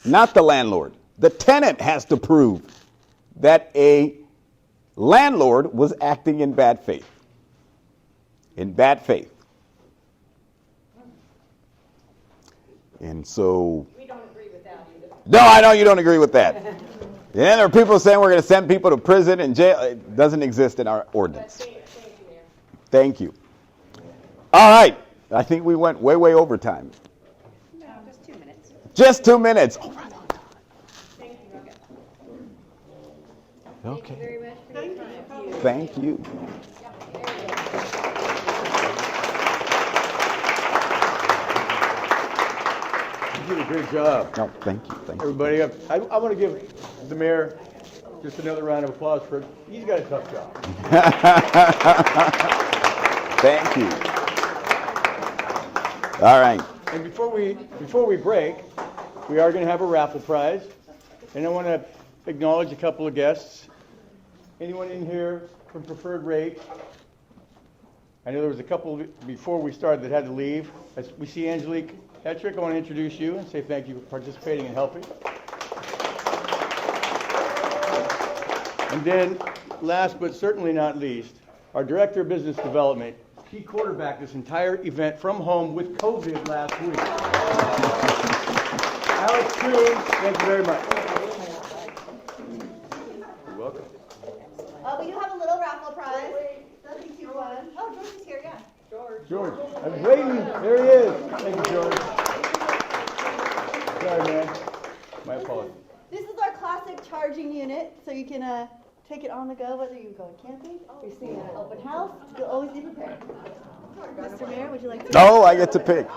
not the landlord. The tenant has to prove that a landlord was acting in bad faith. in bad faith. And so, We don't agree with that either. no, I know you don't agree with that. And then there are people saying we're going to send people to prison and jail. It doesn't exist in our ordinance. Thank you, Mayor. Thank you. All right. I think we went way over time. No, just 2 minutes. Just 2 minutes. All right. Thank you. Okay. Thank you very much for your time. Thank you. You did a great job. No, thank you. Thank you. Everybody, I want to give the mayor just another round of applause for, he's got a tough job. Thank you. All right. And before we break, we are going to have a raffle prize. And I want to acknowledge a couple of guests. Anyone in here from Preferred Rate? I know there was a couple before we started that had to leave. As we see Angelique Hetrick, I want to introduce you and say thank you for participating and helping. And then, last but certainly not least, our Director of Business Development. He quarterbacked this entire event from home with COVID last week. Alex Kuhn, thank you very much. You're welcome. We do have a little raffle prize. Nothing too fun. Oh, George is here, yeah. George, I was waiting. There he is. Thank you, George. Sorry, man. My apologies. This is our classic charging unit, so you can take it on the go, whether you're going camping, you're seeing an open house, you'll always be prepared. Mr. Mayor, would you like to? Oh, I get to pick.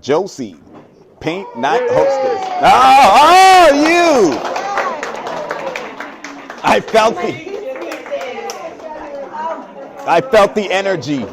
Josie, paint night hostess. Oh, you! I felt the energy.